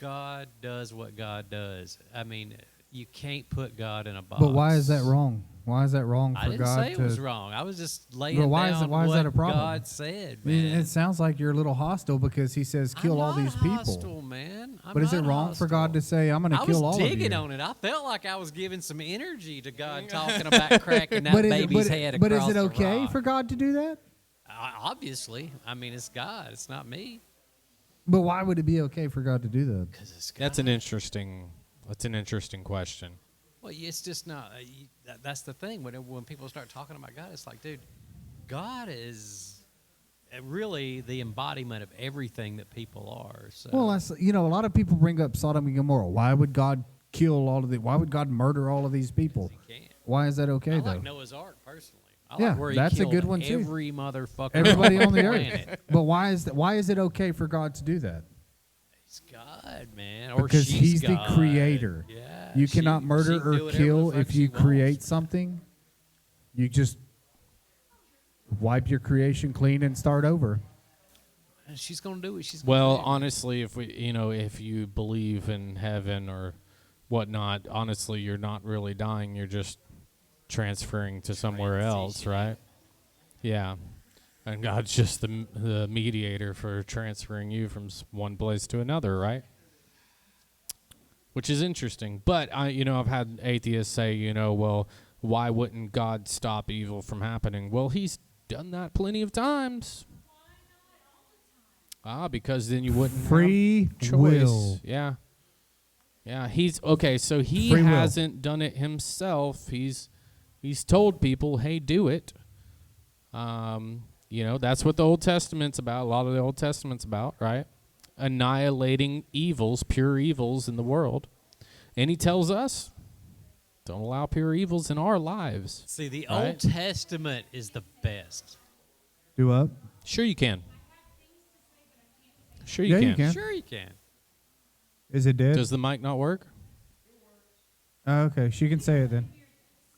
God does what God does. I mean, you can't put God in a box. But why is that wrong? Why is that wrong I for didn't God say it to? was wrong. I was just laying Well, why is down it- why is what that a problem? God said, I mean, man. it sounds like you're a little hostile because he says kill all these people. Hostile, man. I'm But is it not wrong for God to hostile. say I'm going to I kill all was of you? digging on it. I felt like I was giving some energy to God talking about cracking that But baby's head but across is it the okay rock. for God to do that? Obviously. I mean, it's God. It's not me. But why would it be okay for God to do that? Because it's God. That's an interesting question. Well, it's just not. That's the thing. When people start talking about God, it's like, dude, God is really the embodiment of everything that people are. So. Well, that's, a lot of people bring up Sodom and Gomorrah. Why would God kill all of the? Why would God murder all of these people? He can't. Why is that okay I though? like Noah's Ark personally. I Yeah, like where he that's a killed good one, too. every motherfucker. Everybody on the planet. earth. But why is it okay for God to do that? He's God, man. Or Because she's He's the God. creator. Yeah, You she cannot murder can do or whatever kill the fuck if you she wants. create something. You just wipe your creation clean and start over. And she's gonna do what she's gonna Well, do. honestly, if you believe in heaven or whatnot, honestly, you're not really dying. You're just transferring to somewhere else, right? Yeah. And God's just the mediator for transferring you from one place to another, right? Which is interesting. But I've had atheists say, well, why wouldn't God stop evil from happening? Well, He's done that plenty of times. Because then you wouldn't Free have choice. will. Yeah. Yeah, he's okay, so he Free will. hasn't done it himself. He's told people, "Hey, do it." That's what the Old Testament's about. A lot of the Old Testament's about, right? Annihilating evils, pure evils in the world. And he tells us, don't allow pure evils in our lives. See, the Right? Old Testament is the best. Do up. Sure you can. Sure Yeah, you you can. can. Sure you can. Is it dead? Does the mic not work? Oh, okay, she can say it then.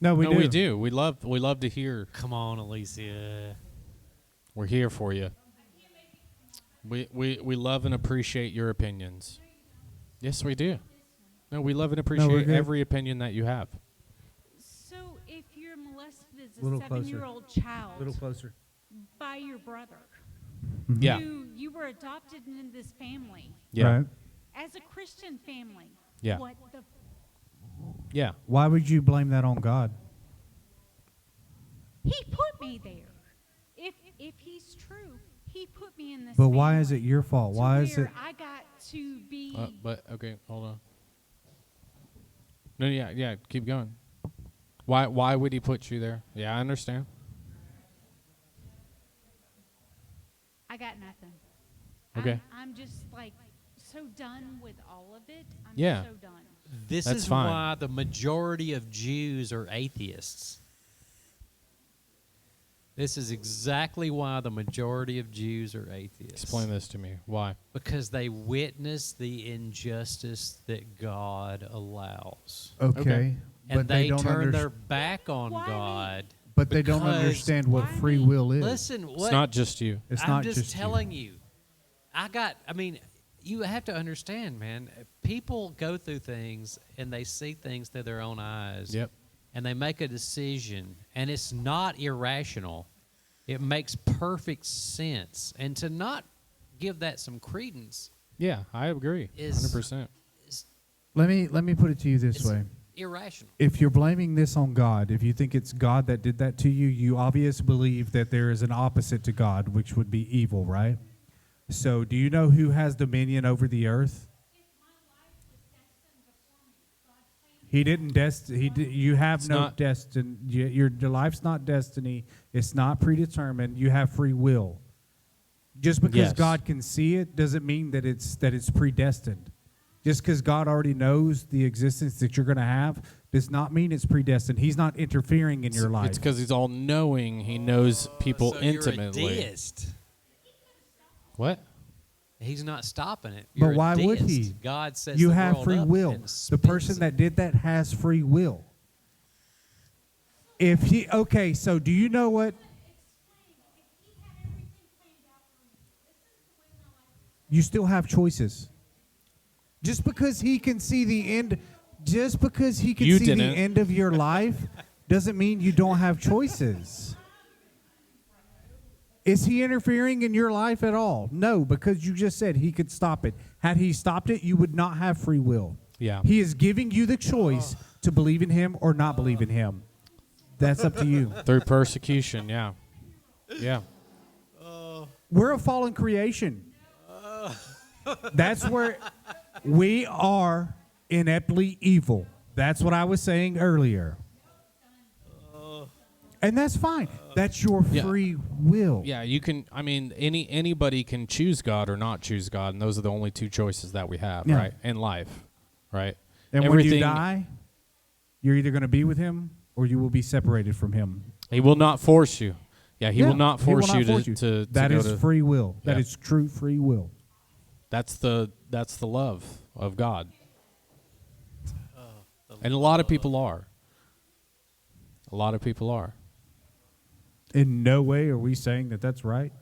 No, we no, do. we do. We love to hear. Come on, Alicia. We're here for you. We love and appreciate your opinions. Yes, we do. No, we love and we're appreciate good. every opinion that you have. So if you're molested as a Little closer. 7-year-old child A little closer. by your brother, Yeah. you were adopted into this family Yeah. Right. as a Christian family. Yeah. What the? Yeah. Why would you blame that on God? He put me there. If he's true, he put me in this. But why is it family your fault? to Why is where it? I got to be. But okay, hold on. No, yeah, keep going. Why would he put you there? Yeah, I understand. I got nothing. Okay. I'm just like so done with all of it. I'm Yeah. so done. This That's is fine. why the majority of Jews are atheists. This is exactly why the majority of Jews are atheists. Explain this to me. Why? Because they witness the injustice that God allows. Okay. And But they don't turn underst- their back on Why me? God. But they don't because- understand what Why free me? will is. Listen, what? It's not just you. It's I'm not just just telling you. You have to understand, man. People go through things and they see things through their own eyes. Yep. And they make a decision, and it's not irrational. It makes perfect sense. And to not give that some credence Yeah, I agree. Is- 100%. is Let me put it to you this it's way. irrational. If you're blaming this on God, if you think it's God that did that to you, you obviously believe that there is an opposite to God, which would be evil, right? So, do you know who has dominion over the earth? He didn't you have It's no not- destiny. Your life's not destiny. It's not predetermined. You have free will. Just because Yes. God can see it doesn't mean that it's predestined. Just because God already knows the existence that you're going to have does not mean it's predestined. He's not interfering in your life. It's because he's all knowing. He knows people So intimately. You're a deist. What? He's not stopping it. But You're a why would deist. he? God sets You the have world free up will. and The spins person it. that did that has free will. So do you know what? You still have choices. Just because he can see the end, just because he can You see didn't. the end of your life, doesn't mean you don't have choices. Is he interfering in your life at all? No, because you just said he could stop it. Had he stopped it, you would not have free will. Yeah. He is giving you the choice to believe in him or not believe in him. That's up to you. Through persecution, yeah. Yeah. We're a fallen creation. That's where we are ineptly evil. That's what I was saying earlier. And that's fine. That's your Yeah. free will. Yeah, you can. I mean, anybody can choose God or not choose God, and those are the only two choices that we have, Yeah. right, in life, right? And when Everything, you die, you're either going to be with him or you will be separated from him. He will not force you. Yeah, he will not he will force not you force to That go is to. free will. That Yeah. is true free will. That's the love of God, and a lot of people are. A lot of people are. In no way are we saying that that's right.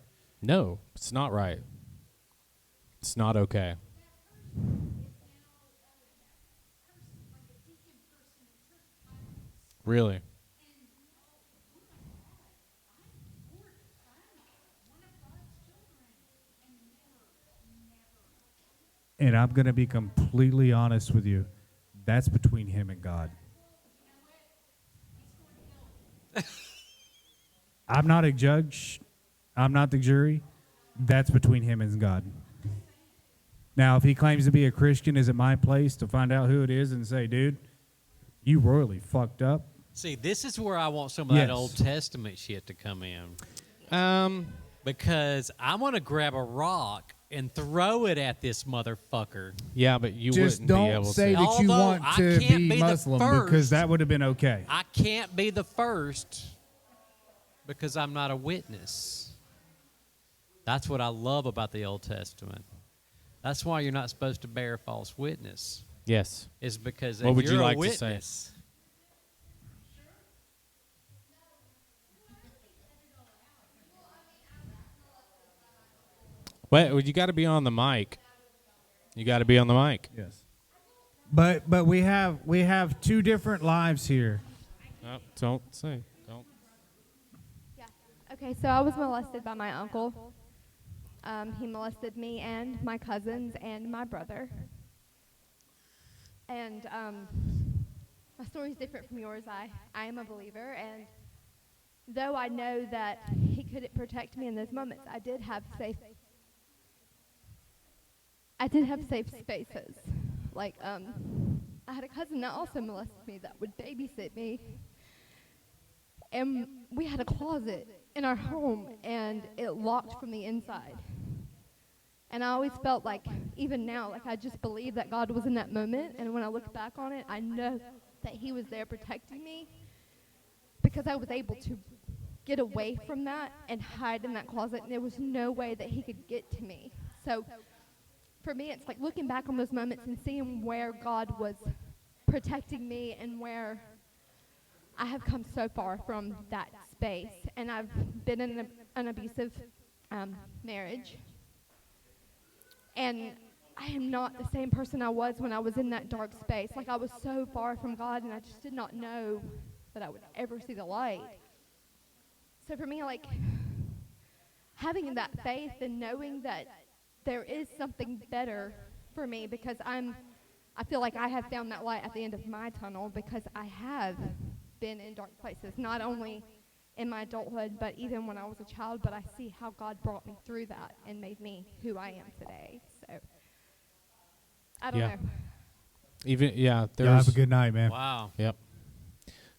No, it's not right. It's not okay. Really? And I'm going to be completely honest with you. That's between him and God. I'm not a judge. I'm not the jury. that's between him and God. Now, if he claims to be a Christian, is it my place to find out who it is and say, dude, you royally fucked up? See, this is where I want some of that Yes. Old Testament shit to come in. Um, Because I want to grab a rock and throw it at this motherfucker. yeah, but you Just wouldn't be don't able say to. that you Although want I to can't be be the Muslim. first. Because that would have been okay. I can't be the first because I'm not a witness. That's what I love about the Old Testament. That's why you're not supposed to bear false witness. Yes. Is because What if would you're you a like to say? witness, Wait, you got to be on the mic. You got to be on the mic. Yes. But we have two different lives here. No, don't say. Don't. Yeah. Okay, so I was molested by my uncle. He molested me and my cousins and my brother. And my story's different from yours. I am a believer, and though I know that he couldn't protect me in those moments, I did have safe spaces. Like, I had a cousin that also molested me that would babysit me. And we had a closet in our home, and it locked from the inside. And I always felt like, even now, like I just believed that God was in that moment. And when I look back on it, I know that he was there protecting me because I was able to get away from that and hide in that closet. And there was no way that he could get to me. So for me, it's like looking back on those moments and seeing where God was protecting me and where I have come so far from that space. And I've been in an abusive marriage. And I am not the same person I was when I was in that dark space. Like, I was so far from God, and I just did not know that I would ever see the light. So for me, like, having that faith and knowing that there is something better for me, because I feel like I have found that light at the end of my tunnel, because I have been in dark places, not only in my adulthood, but even when I was a child. But I see how God brought me through that and made me who I am today. So I don't know. Even Y'all there's. have a good night, man. wow. Yep.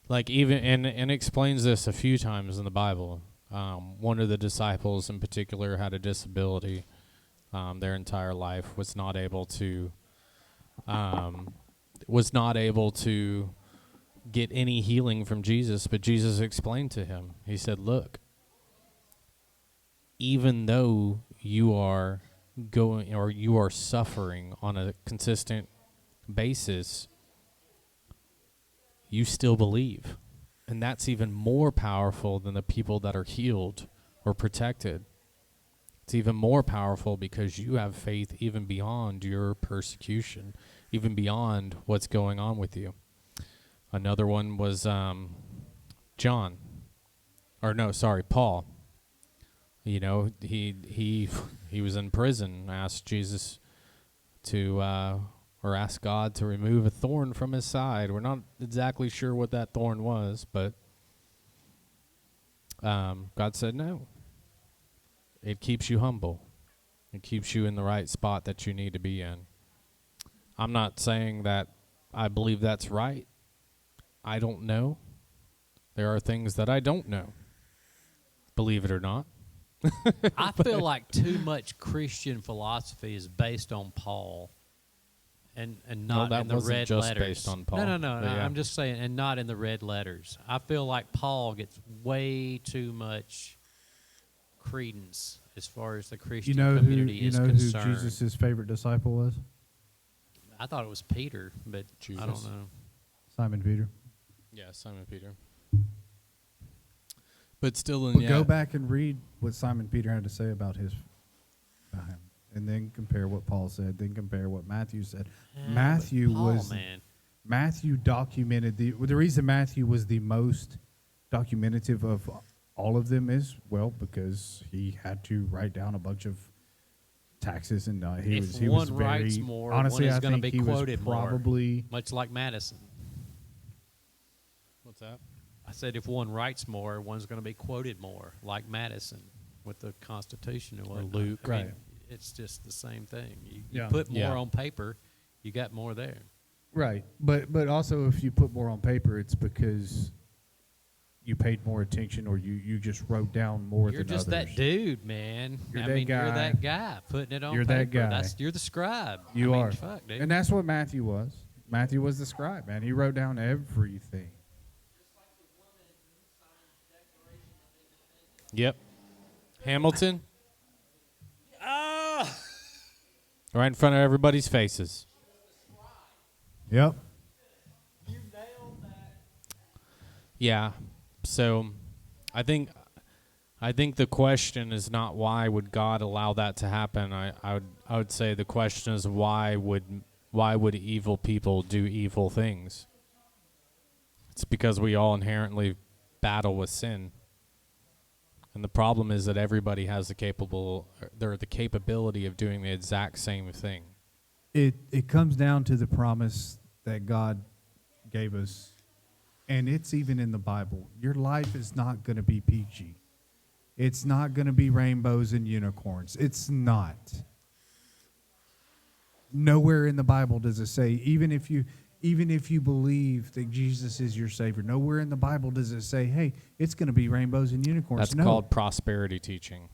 Like even and explains this a few times in the Bible. One of the disciples in particular had a disability. Their entire life was not able to get any healing from Jesus, but Jesus explained to him. He said, "Look, even though you are going or you are suffering on a consistent basis, you still believe." And that's even more powerful than the people that are healed or protected. It's even more powerful because you have faith even beyond your persecution, even beyond what's going on with you. Another one was Paul. You know, he was in prison, asked Jesus to or asked God to remove a thorn from his side. We're not exactly sure what that thorn was, but God said no. It keeps you humble. It keeps you in the right spot that you need to be in. I'm not saying that I believe that's right. I don't know. There are things that I don't know. Believe it or not. I feel like too much Christian philosophy is based on Paul, and not that in the wasn't red just letters. based on Paul, No. but yeah. I'm just saying, and not in the red letters. I feel like Paul gets way too much credence as far as the Christian community is concerned. Who Jesus' favorite disciple was? I thought it was Peter, but Jesus. I don't know. Simon Peter. Yeah, Simon Peter. But still, But go back and read what Simon Peter had to say about him, and then compare what Paul said. Then compare what Matthew said. Matthew Matthew documented the reason Matthew was the most documentative of all of them is because he had to write down a bunch of taxes, and he was one very writes more, honestly. one is I gonna think be he was quoted more. probably Much like Madison. What's that? I said if one writes more, one's going to be quoted more, like Madison. with the Constitution or Or whatnot. Luke. I mean, Right. it's just the same thing. You Yeah. put more Yeah. on paper, you got more there. Right, but also if you put more on paper, it's because you paid more attention, or you just wrote down more You're than just others. that dude, man. You're I that mean, you're guy. that guy putting it on You're paper. that guy. You're the scribe. You I mean, are, fuck, dude. and that's what Matthew was. Matthew was the scribe, man. He wrote down everything. Yep. Hamilton. Right in front of everybody's faces. Yep. Yeah. So I think the question is not why would God allow that to happen. I would say the question is why would evil people do evil things? It's because we all inherently battle with sin. And the problem is that everybody has the capability of doing the exact same thing. It comes down to the promise that God gave us, and it's even in the Bible. Your life is not going to be peachy. It's not going to be rainbows and unicorns. It's not. Nowhere in the Bible does it say, even if you believe that Jesus is your Savior, nowhere in the Bible does it say, hey, it's going to be rainbows and unicorns. That's No. called prosperity teaching.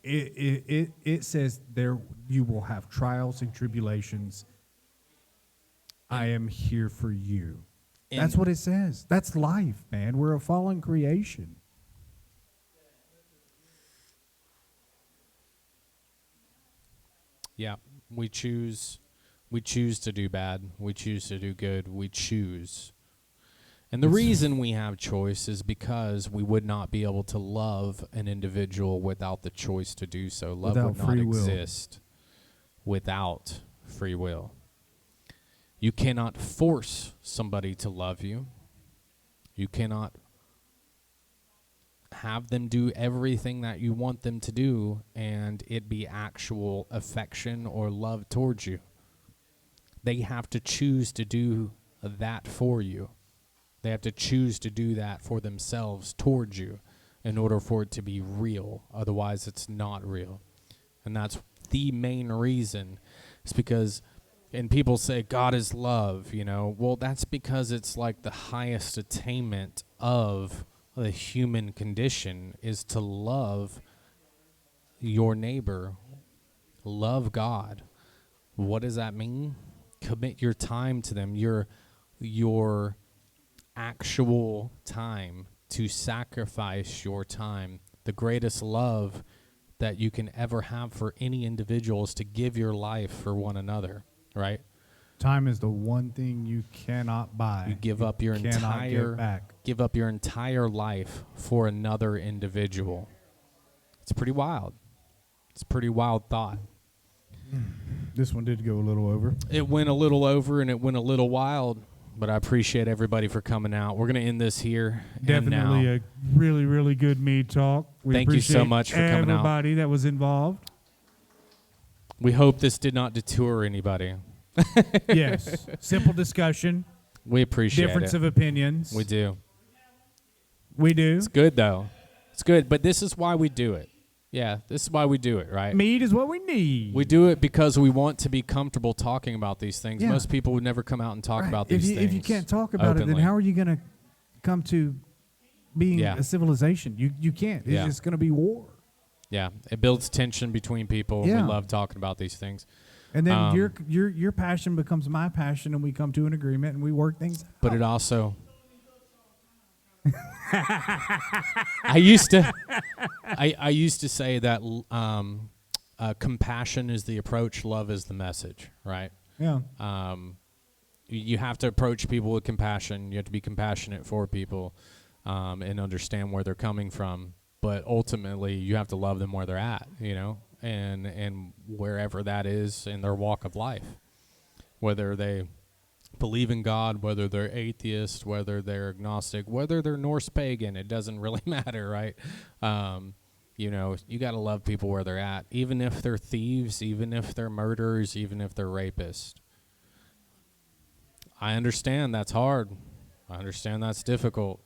It says there you will have trials and tribulations. I am here for you. That's what it says. That's life, man. We're a fallen creation. Yeah, we choose to do bad. We choose to do good. We choose. And the reason we have choice is because we would not be able to love an individual without the choice to do so. Love Without would not free will. exist without free will. You cannot force somebody to love you. You cannot have them do everything that you want them to do and it be actual affection or love towards you. They have to choose to do that for you. They have to choose to do that for themselves towards you in order for it to be real. Otherwise, it's not real. And that's the main reason. It's because, and people say God is love, you know. Well, that's because it's like the highest attainment of the human condition is to love your neighbor, love God. What does that mean? Commit your time to them, your actual time, to sacrifice your time. The greatest love that you can ever have for any individual is to give your life for one another, right? Time is the one thing you cannot buy. You give up your cannot get back. give up your entire life for another individual. It's pretty wild. It's a pretty wild thought. This one did go a little over. It went a little over and it went a little wild, but I appreciate everybody for coming out. We're going to end this here. Definitely a really, really good Mead Talk. We Thank you so appreciate much for coming out. everybody that was involved. We hope this did not detour anybody. Yes. Simple discussion. We appreciate Difference it. of opinions. We do. We do. It's good, though. It's good, but this is why we do it. Yeah, this is why we do it, right? Mead is what we need. We do it because we want to be comfortable talking about these things. Yeah. Most people would never come out and talk Right. about if these you, things. If you can't talk about it, openly. then how are you going to come to being Yeah. a civilization? You can't. It's Yeah. just going to be war. Yeah, it builds tension between people. Yeah. We love talking about these things. And then your passion becomes my passion, and we come to an agreement, and we work things out. But it also... I used to say that compassion is the approach, love is the message, right? Yeah. You have to approach people with compassion. You have to be compassionate for people and understand where they're coming from. But ultimately, you have to love them where they're at, you know, and wherever that is in their walk of life, whether they believe in God, whether they're atheist, whether they're agnostic, whether they're Norse pagan, it doesn't really matter, right? You know, you got to love people where they're at, even if they're thieves, even if they're murderers, even if they're rapists. I understand that's hard. I understand that's difficult.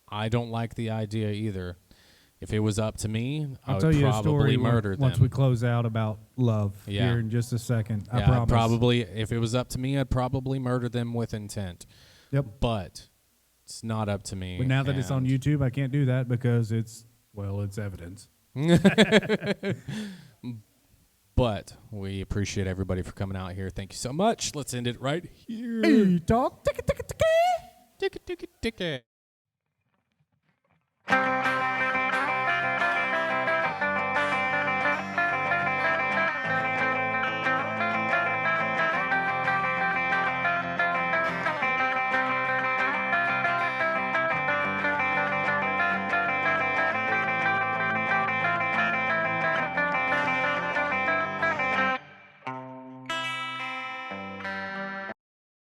I don't like the idea either. If it was up to me, I I'll would tell you a probably story murder them. once we close out about love Yeah. here in just a second. I Yeah, promise. probably. If it was up to me, I'd probably murder them with intent. Yep. But it's not up to me. But now that it's on and- YouTube, I can't do that because it's evidence. But we appreciate everybody for coming out here. Thank you so much. Let's end it right here. Hey, talk. Ticket, ticket, ticket. Ticket, ticket, ticket.